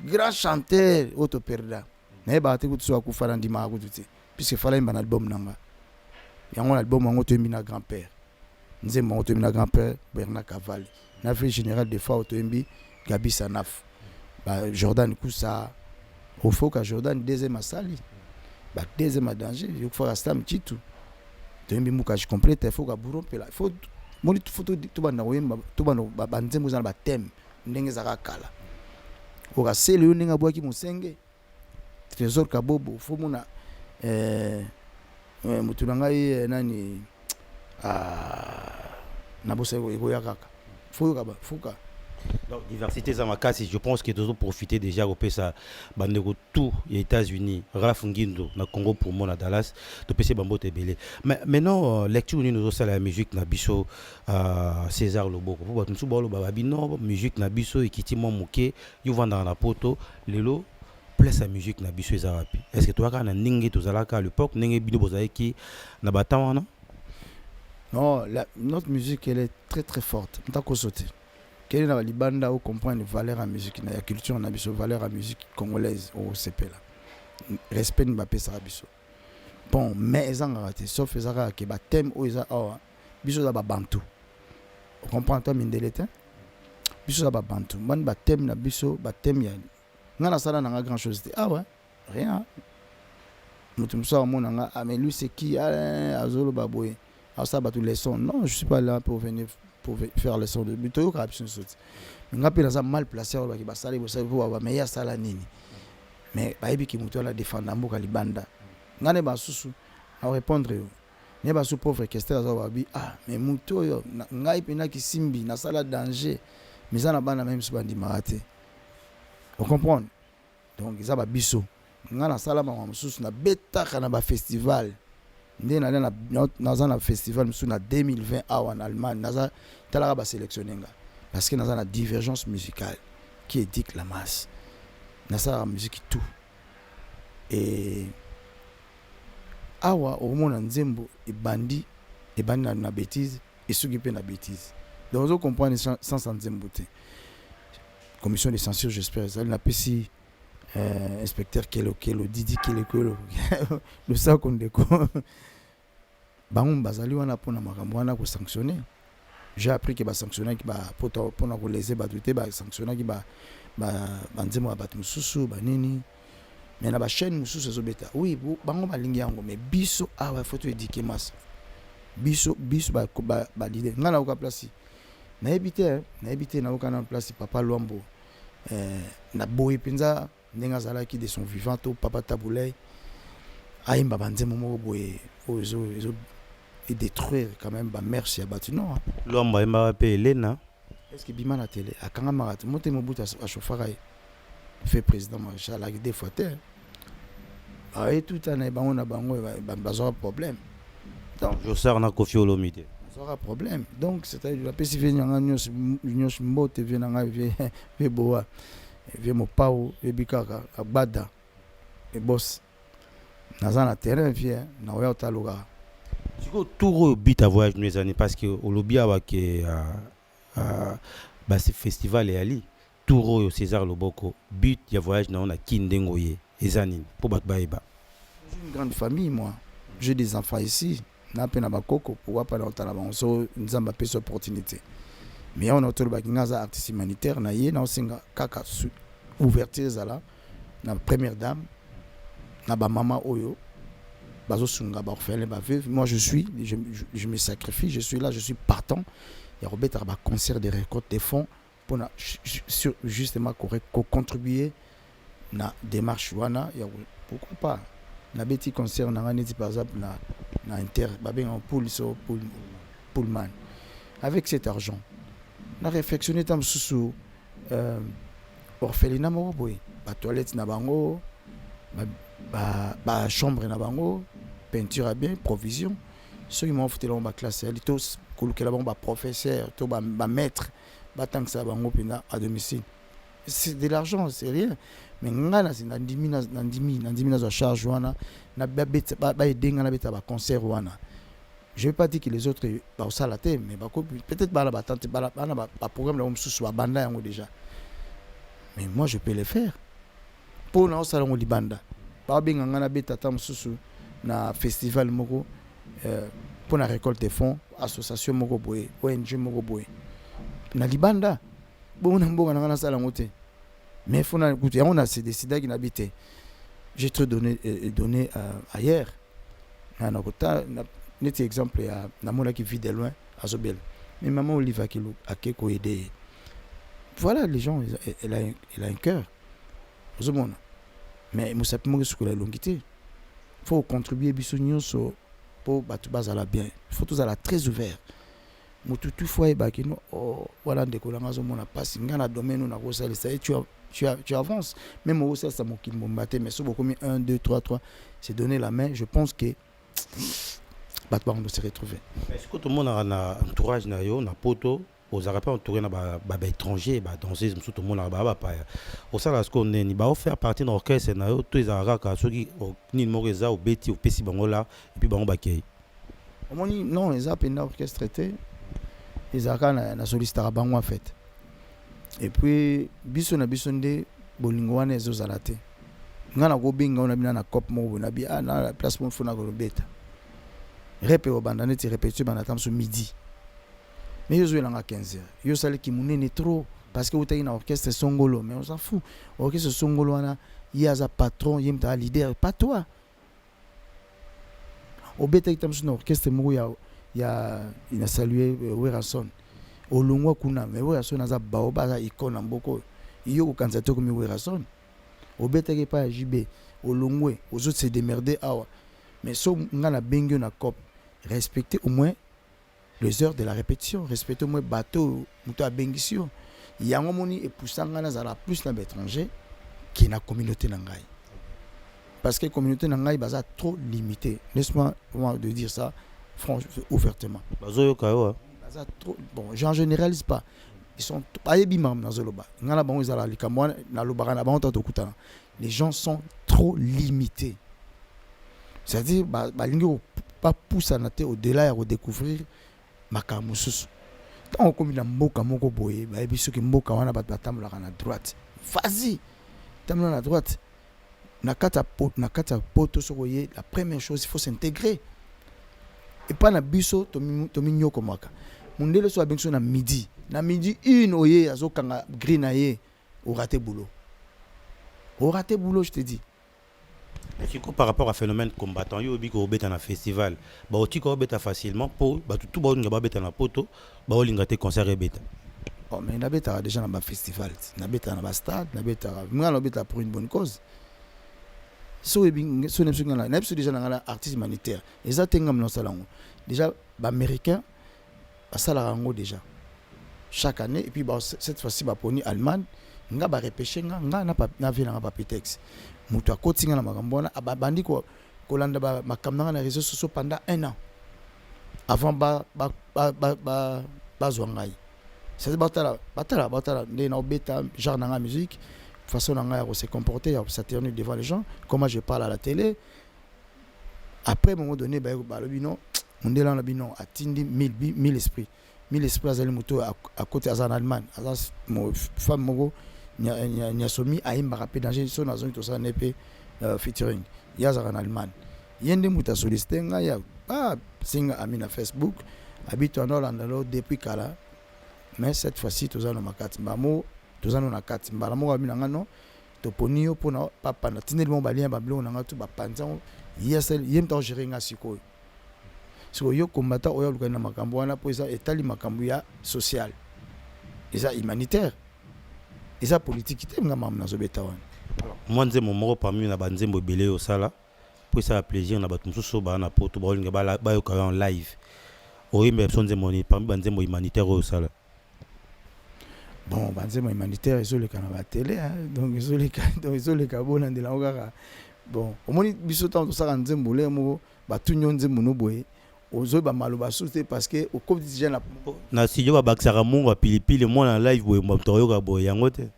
grand chanteur auto perda na ba te kutu ku fala ndima ku tuti puisque fala imba na album nanga yango album ngo to na grand-père nzembo to na grand-père Bernard Cavalli na fait général de fois to mbi Gabi Sanaf. Jordan Koussa, au faut que Jordan deuxième à Sali. deuxième à danger il faut rester un petit tout tu mbi muka je complète il faut ka burope là il faut moni photo to bana oyemba to bana banzembo za ba thème ndenge za kala o ka sele yo ndenge abwaki musenge trésor kabobo faut mona mutu ngai nani na bosa ego ya kaka faut ka donc diversité za makasi je pense que dozo profiter déjà au pesa bandeko tout les États-Unis Ralph Ngindo na Congo pour moi na Dallas to pesa bambote belé mais maintenant lecture ni nous ça la musique na biso César Loboko pour battu bolo babino musique na biso ekiti mo moké yo vanda na poto lelo place la musique na biso ezarapi est-ce que toi kana ningi tozalaka à l'époque ningi bino bozaki na batawana non notre musique elle est très très forte ntako sauter quelle est la libanda où comprendre les valeurs en musique la culture na biso valeur en musique congolaise au CP là respect Mbappé Sarabiso bon mais ezanga raté sauf ezaka ke ba thème o eza biso za ba bantu on comprend toi mindelete biso za ba bantu man ba thème na biso ba thème ya ngana sala na grand chose ouais rien mutu musa mona nga mais lui c'est qui azolo baboye ça ba tout leçon non je suis pas là pour venir pour faire leçon de buto ka option sauter nga pe na mal placé ba ki ba sala bo sa pour ba meilleur sala nini mais ba ebi ki mutu la défendre mboka libanda ngane ba susu à répondre yo ne ba sous pauvre question za ba bi mais mutu yo ngai pe na ki simbi na sala danger mais ça na bana même so bandi maraté on comprend donc ça ba biso ngana sala ma mususu na beta kana ba festival ndé na festival mususu na 2020 en Allemagne naza talaka ba sélectionner nga parce que naza na divergence musicale qui éduque la masse naza la musique tout et awa au monde nzembo et bandi na bêtise et suki pe na bêtise donc on comprend sans nzembo te commission de censure j'espère ça na pesi inspecteur Kelo Didi Kelo le ça qu'on déco bango bazali wana pona makambo wana ko sanctionner j'ai appris que ba sanctionner ki ba pona ko leser ba douter ba sanctionner ki ba nzemo ba mususu ba nini mais na ba chaîne mususu ezobeta oui bango balingi yango mais biso awa faut éduquer masse biso ba leader ngana ko place na ebité na ko na place papa Luambo na boye penza ndenga zalaki de son vivant au papa Taboulay aimba banzemo moko boye ozo et détruire quand même ba mère si abatu non Luambo aimba pe Elena est-ce que bima na télé akanga maratu mote mobuta a chauffeur fait président Maréchal avec des fois terre et tout en bango na bango bazora problème donc je sors na Kofi Olomide bazora problème donc c'est-à-dire la PCV nyanga nyos mbote vient nga vie boa vie mo pao ebikaka abada et boss naza na terrain vie na oya taloga siko tour bit à voyage nos années parce que au lobby avec ba ce festival et ali tour au César Loboko but ya voyage na on a kindengoye ezanine pour batbaeba j'ai une grande famille moi j'ai des enfants ici na pena bakoko pour pas dans la banso nzamba pesa opportunité mais on a autour bakingaza artiste humanitaire na ye na osinga kaka ouverture zala na première dame na ba mama oyo bazo sunga ba orphelin ba veuve moi je me sacrifie je suis là je suis partant il y a Robert ba concert de récolte des fonds pour justement contribuer na démarche wana ya pourquoi pas na beti concert na ngani par exemple na inter ba ben en pool so pullman avec cet argent na réflexionner tam susu orphelinat moko boy ba toilette na bango ba chambre na bango peinture à bien provision ceux qui m'ont foutu là ba classe tous kolukela bango ba professeur to ba maître ba tant que ça bango pena à domicile c'est de l'argent c'est rien mais ngana c'est na ndimi na za charge wana na ba edenga na beta ba concert wana je vais pas dire que les autres ba osalaté mais ba peut-être ba la batante ba programme là mususu ba banda yango déjà mais moi je peux le faire pour na osala ngo libanda ba benga ngana beta tam mususu na festival moko pour la récolte des fonds association moko boye ONG moko boye na libanda bon na mbonga ngana sala ngote mais fona kutu on a décidé qu'il habite j'ai trop donné ailleurs. Un exemple, il y a Namola qui vit de loin à Zobel. Mais maman Oliva qui a quelque aidé. Voilà, les gens, elle a un cœur. Mais Moussa Pimou, ce que la longité. Il faut contribuer pour battre la bien. Il faut tous aller très ouvert. Tout fois et bakino voilà ndekolanga zo mona passe ngana domaine na kosala ça tu avances même au ça ça mokili mombate mais so beaucoup 1 2 3 c'est donner la main je pense que battre on doit se retrouver. Est-ce que tout le monde a un entourage na yo na poto aux arabes entouré na ba étranger ba danser tout le monde a ba pa au ça là ce qu'on est ni ba faire partie dans orchestre na yo tous les arabes ceux qui ni moreza ou beti ou pesi bango là et puis bango bakay. Omoni non les arabes na orchestre traité les arabes na soliste arabango en fait. Et puis biso na bisonde bolingo wana ezo zalate. Ngana go binga ona bina na cop mo na bi na place mo fona go beta. Répé au bandane ti répété bana tam so midi. Mais yo zoelanga 15h. Yo sale ki munene trop parce que utayi na orchestre songolo mais on s'en fout. Orchestre songolo wana yaza patron yemta leader pas toi. Au beta itam so na orchestre mo il a salué Werason. Au longwa kuna mais Werason aza baoba za icône mboko. Yo ko kanzato comme Werason. Au beta ke pa JB. Au longwe aux autres se démerder awa. Mais so ngana bengyo na cop respecter au moins les heures de la répétition, respecter au moins bateau muto a bengisio. Yango moni et poussanga na zala plus na étranger qui na communauté na ngai. Parce que la communauté na ngai baza trop limitée. Laisse-moi de dire ça franchement ouvertement. Bazo kayo. Baza trop bon, j'en généralise pas. Ils sont pas bimam na zoloba. Ngana bango zala likamwa na lobara na bango to kutana. Les gens sont trop limités. C'est-à-dire balingo pas pousser na te au-delà et redécouvrir makambo susu. Tant comme na mboka moko boye, ba biso ki mboka wana batamla na droite. Vas-y. Tamla na droite. Na kata poto sokoye, la première chose il faut s'intégrer. Et pas na biso to minyo komaka. Mundele so abenso na midi. Na midi une oye azokanga green aye au raté boulot. Au raté boulot je te dis. Et par rapport à phénomène combattant, il y a un festival. Il y a facilement pour tout le monde qui a poto, il y a un concert. Oh, mais il y a déjà un festival, il y a un stade, il y a pour une bonne cause. Il y a déjà un artiste humanitaire. Déjà, les Américains, déjà. Chaque année, et puis cette fois-ci, pour l'Allemagne, il y a un repêché, il y a un papitex. Mutu akotinga na makambona abandi ko kolanda ba makamnanga na réseaux sociaux pendant 1 an avant ba zwangai c'est batala ne na obeta genre na musique façon na se comporter ya s'atterner devant les gens comment je parle à la télé après à un moment donné ba lobi non mondela na bino atindi 1000 esprits azali mutu à côté à Allemagne azas mo femme moko nya somi aimba rapide danger so na zone to ça nepe featuring yaza en Allemagne yende muta soliste nga ya singa amina Facebook habite en Hollande depuis kala mais cette fois-ci to za no makati mbamo to za no na kati mbala mo amina ngano to ponio pona papa na tineli mo balien ba blo na ngatu ba panzan yesel yem to gérer nga siko so yo combattant oyo lukana makambo wana po ça etali makambo ya social eza humanitaire. Et ça politique qui t'aime na zobeta wana. Moi nzembo moko parmi na banzembo belé au sala pour ça plaisir na batumso so ba na poto ba linga ba yo ka en live. Oyimbe sonzembo ni parmi banzembo humanitaire au sala. Bon banzembo humanitaire ils le kana ba télé donc ils le ka bona de la ngara. Bon omoni biso tant ça nzembo le mo ba tunyo nzembo no boye. Ozo ba maloba sauté parce que au quotidien la na si yo ba baksara mungu pilipili mo na live boye mo to yo ka boye yango te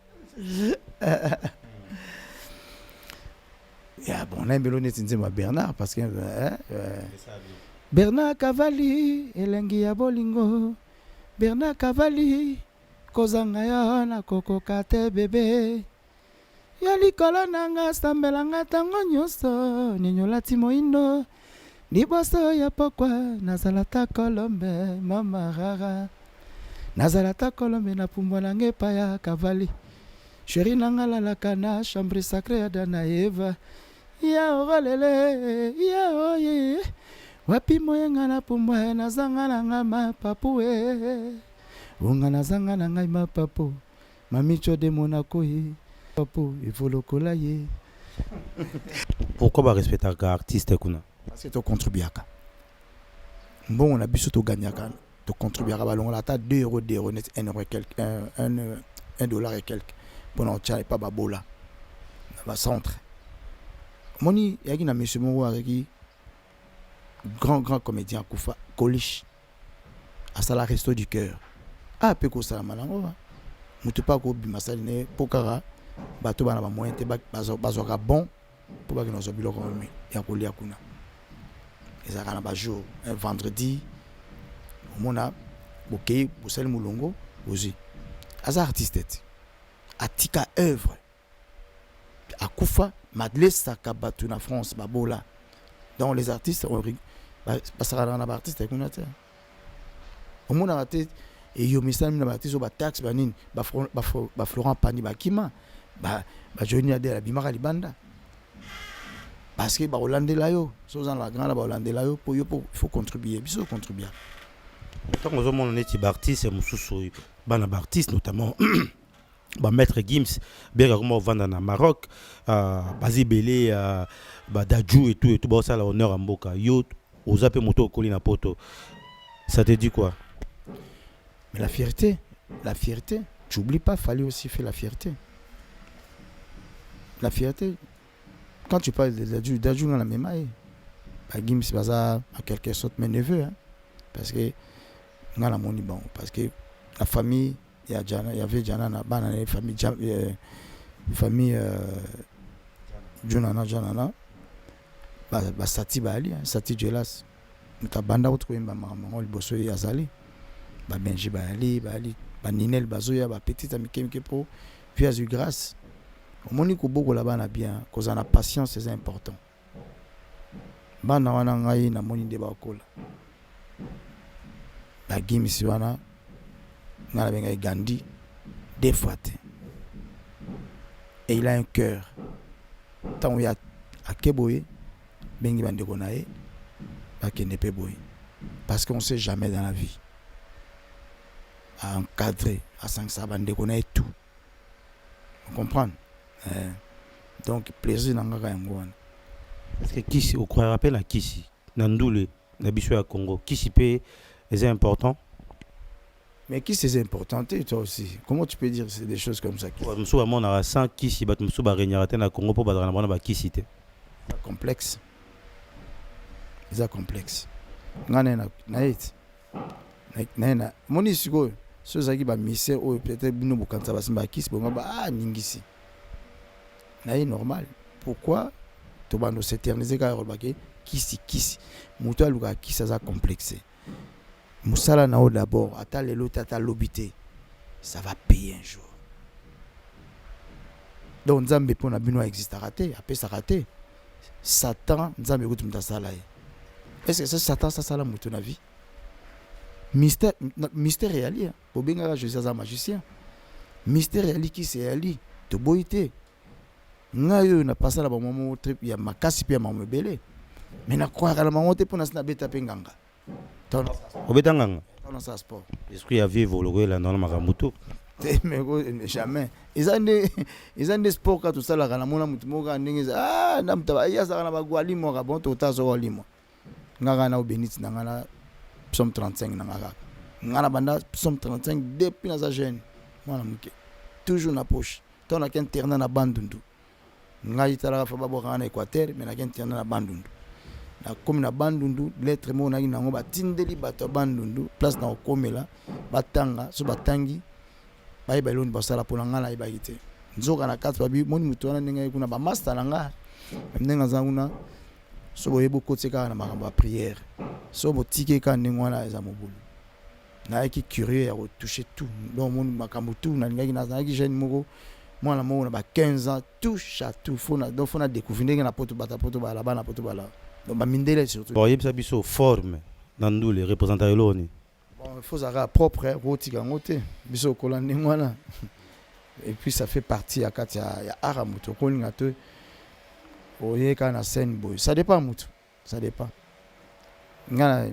ya bon na mbelo neti nzemba Bernard parce que Bernard Cavalli elengi ya bolingo Bernard Cavalli kozanga ya na koko kate bebe ya likolo nanga sambelanga tango nyoso ninyola timoindo Niboso ya pokwa nazalata kolombe mama rara nazalata kolombe na pumbona ngepa ya Cavalli chéri nanga la kana chambre sacrée ya Dana Eva ya oralele ya oye wapi moye nga na pumbwa nazanga na nga mapapu unga nazanga na ngai mapapu mamicho de monako ye papu evolokola ye. Pourquoi ba respecter un artiste kuna? Parce que tu contribues. Bon, on a biso to gagnaka, to contribuer à ballon la ta 2 euros, 1 euro et quelques, 1 dollar et quelques. Pour non tcha et pas babola. Va centre. Moni yaki na monsieur Moro avec grand comédien Koufa Kolish. À ça la resto du cœur. Ah peu ko ça malango. Mutu pas ko bimasali ne pokara. Bato bana ba moyen te bazoka bon pour ba que nous obilo comme ya ko lia kuna. Et ça na jour un vendredi mona bokei bosel mulongo ozi. Asa artiste atika œuvre akufa madlesa kabatu na France babola. Donc les artistes on pasara na artiste kuna te. Omona raté et yo misami na artiste ba tax banine ba Florent Pagny bakima ba Johnny Ade la bimaka libanda parce que ba holandais yo so dans la grande ba holandais yo pour il faut contribuer biso contribuer. Tant que on est artiste et mususu bana artiste notamment ba maître Gims bien comme on vend en Maroc Bazibele ba Dadju et tout ba ça la honneur en Mboka yo ozape moto kolina poto. Ça te dit quoi? Mais la fierté, tu oublies pas, fallait aussi faire la fierté. La fierté, quand tu parles de Dadju dans la mémoire, Gims c'est ça en quelque sorte mes neveux, hein, parce que dans la moni bon, parce que la famille, il y avait Jana, la famille Junana, Sati Bali, Sati Jelas, nous t'abandons autre que maman, le bosso y azali. Ba Benji Bali Ninel Bazoya ba petite amie qui pour via du grâce moni ko boko là-bas na bien cause la patience c'est important bana wana ngai na moni de ba kola ba Gims wana ngala benga Gandhi des fois et il a un cœur tant ya akeboye bengi bande konae ba kende pe boye parce qu'on sait jamais dans la vie à encadrer, à s'engager, connaît tout. Vous comprenez? Donc, plaisir dans le Congo. Parce que Kisi, vous croyez rappel à Kisi, Nandoule, Nabisou à Congo, Kisi paye, c'est important. Mais Kisi c'est important, toi aussi. Comment tu peux dire c'est des choses comme ça? Monsieur Amon a 100 Kisi, Monsieur Barignaté na Congo pour Badranabana Kisi. C'est complexe. C'est complexe. Nana, moni siko. Ceux qui ba misé ou peut-être bino bokanta basimba kisi bonga ba ningisi na normal. Pourquoi to bando s'éterniser ka robake kisi muto aluka kisi ça complexé musala na d'abord ata lelo tata lobité ça va payer un jour. Donc nzambe pona bino existe raté après ça raté Satan nzambe kutumta sala. Est-ce que c'est Satan ça sala muto na vie? Mystère réel, pour bien je suis un magicien. Mystère réel qui c'est ali, de boité. Ngayo na passé là moment trip ya makasi pia mamu belé. Mais na croire la maman pour na beta penganga. Obetanganga. Dans ça sport. L'esprit à vivre le la non makamuto. Mais jamais. Ils ont des sports quand tout ça la na mona mutu moga ndenge namta ya ça na bagwali mo ka bon tota zo walimo. Nganga na obeniti ngana Psaume 35 nangaka. Ngana banda Psaume 35 depuis na sa jeune. Mwana muke. Toujours na poche. Tant na internet na bandundu. Ngai tala fa babo kana Équateur mais na internet na bandundu. Na comme na bandundu lettre mo na ngango batindeli bato bandundu place na okomela batanga so batangi bayi baloni basala pona ngala ibagite. Nzoka na 4 babi moni mutu wana ndenge kuna ba master nanga. Ndenga zanguna so boyebo kotseka na makamba prière. So botike ka ndengwana eza mobulu. Na ki curieux ya retoucher tout. Donc mon makambo tout na ngaki na zaki jeune moko mwana moko na ba 15 ans touche à tout fona donc fona découvrir na poto bata poto bala bana poto bala. Donc ba mindele surtout. Bon yebisa biso forme nandu les représentants eloni. Bon il faut ça propre rotika ngote biso kola ndengwana. Et puis ça fait partie ya katia ya aramuto kolinga to oye ka na scène boy ça dépend mutu ça dépend ngana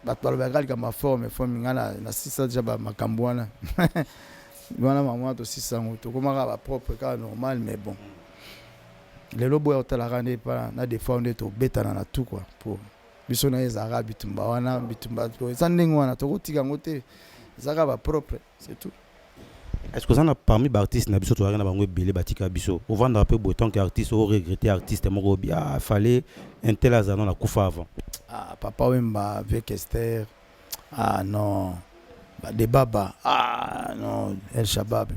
bato balobaka likamba forme ngana na sisa déjà makambo wana wana mama to sisa ngo tokomaka ba propre ka normal mais bon lelo boya otalaka nde pa na défendre to betana na tout quoi pour biso na ezara bitumba wana bitumba to ça ndenge wana tokotika ngo te ezaka ba propre c'est tout. Est-ce que ça n'a parmi les artistes na biso to na bango belé batika biso au vendre un peu beau que artiste au regretter artiste moko bien fallait un tel azano la kufa avant. Ah papa Wemba avec Esther. Ah non. Bah des baba. Ah non, El Shabab.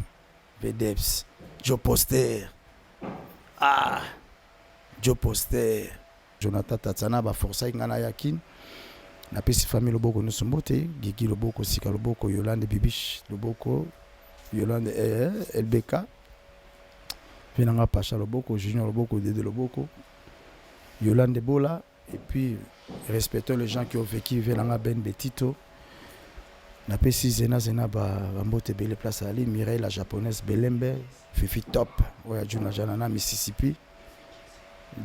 Vedeps. Joe Poster. Ah Joe Poster. Jonathan Tatsana ba força ngana yakin. Na pesi famille loboko no sombote, Gigi loboko Sika loboko Yolande Bibish loboko Yolande LBK. Venanga Pacha loboko Junior loboko Dede loboko Yolande Bola et puis respectons les gens qui ont vécu Venanga Ben Betito. Na pesi Zena ba mbote bele place ali Mireille la japonaise Belembe, Fifi Top, oya Juna Janana Mississippi.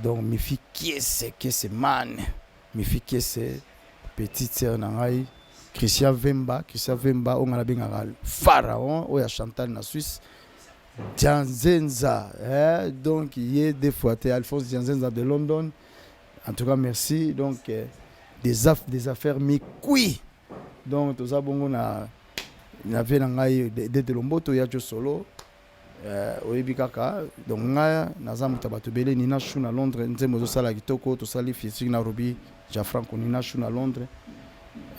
Donc Mifi qui est man, Mifi qui est petite sœur nangai Christian Vemba on a bien Pharaon oya Chantal na Suisse. Dianzenza donc il est des fois Alphonse Dianzenza de London. En tout cas merci donc des affaires mi kui. Donc tout ça bongo na avait nangai de Lomboto ya jo solo oyebi kaka donc nga naza muta bato bele ni na chou na Londres nzembo zo sala kitoko to sali fiesi na Robi ja Franco ni na chou na Londres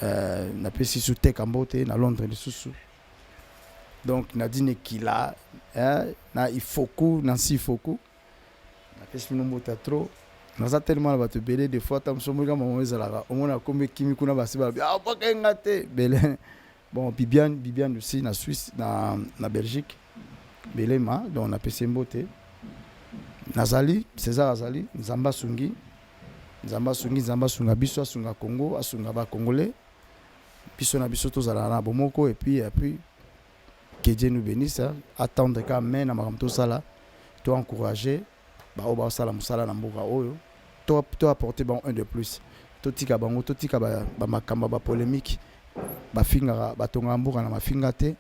na pesi sous tek ambote na Londres lisusu donc nadine kila na ifoku na sifoku na pesi no mota trop naza tellement bato bele des fois tam somo kama mo ezala omona kombe kimi kuna basi ba ah pas ngate bele bon Bibiane aussi na Suisse na Belgique Belema donc on a pesi mbote Nazali César Azali Nzamba Sungi biso asunga Congo asunga ba congolais biso na biso tozala na bomoko et puis que Dieu nous bénisse attendre quand même na makamto sala to encourager ba oba sala musala na mboka oyo to apporter bon un de plus to tika ba makamba ba polémique ba finga ba tonga mboka na mafinga te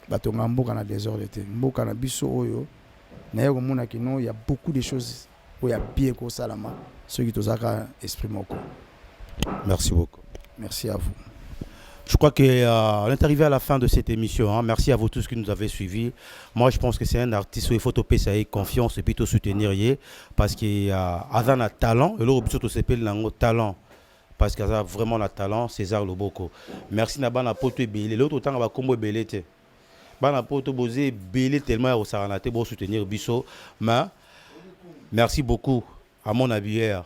batonga mboka na désordre te mboka na biso oyo na yeko mona kino il y a beaucoup de choses où il y a bien ko salama ceux qui tozaka esprit moko. Merci beaucoup. Merci à vous. Je crois qu'on est arrivé à la fin de cette émission. Hein. Merci à vous tous qui nous avez suivis. Moi, je pense que c'est un artiste où il faut topper ça avec confiance et puis te soutenir parce qu'il y a un talent et l'autre surtout s'appelle un talent. Parce qu'il y a vraiment le talent, César Loboko. Merci Nabana Poto Belé. L'autre autant va combo Belé. Bana Poto Bosé Belé tellement au Saranate pour soutenir Bisso. Mais merci beaucoup à mon habillère.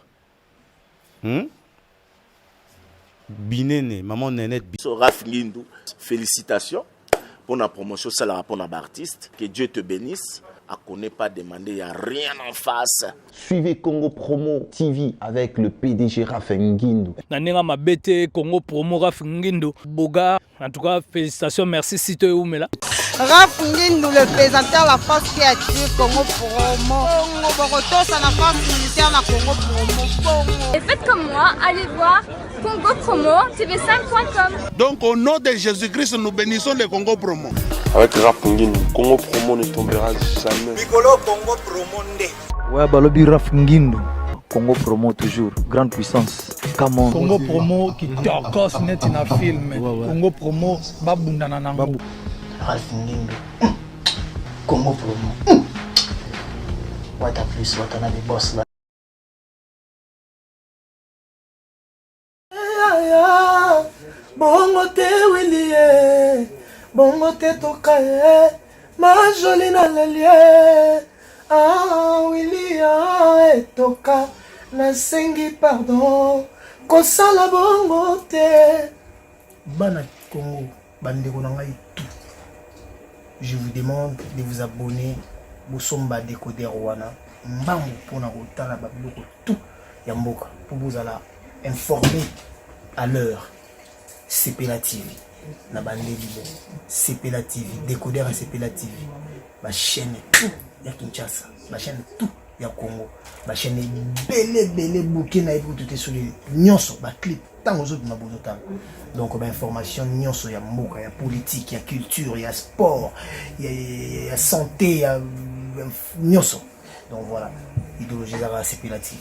Binene, maman Nénette. Raf Ngindou, félicitations pour la promotion, ça la pour l'artiste. Que Dieu te bénisse. À connaît pas demander, il n'y a rien en face. Suivez Congo Promo TV avec le PDG Raf Ngindou. Nanenga Mabete, Congo Promo Raf Ngindou. Boga, en tout cas, félicitations, merci Sito Oumela. Raf Ngindou, le présentateur de la force créative Congo Promo. Boroto, ça la force militaire na Congo Promo. Et faites comme moi, allez voir Congo Promo, tv5.com. Donc au nom de Jésus-Christ, nous bénissons le Congo Promo. Avec Raf Ngindou, Congo Promo ne tombera jamais. Piccolo Congo Promo nde. Ouais, balobi Raf Ngindou. Congo Promo toujours, grande puissance. Come on. Congo Promo qui torcos net na film. Congo Promo babunda na nango. Raf Ngindou. Congo Promo. What a plus, what a boss là. Bongo te Willie, bongo te tokaye, ma jolie na lelie. Ah Willie toka, na sengi pardon, kosala bongo te. Bana Congo, bandeko na ngai tout. Je vous demande de vous abonner. Bosomba décodeur wana mbangu pona kotala babiloko tout ya mboka pour vous alla informer à l'heure. Sepela TV na bandeli bon Sepela TV décodeur et Sepela TV ma chaîne tout ya Kinshasa ma chaîne tout ya Congo bachaîne ebele bouquet na yebi kutu te soli nyonso baclip ntango ozobima bozotala donc bainformation nyonso ya mboka ya politique ya culture ya sport ya santé ya nyonso donc voilà idéologie ezaka sepelati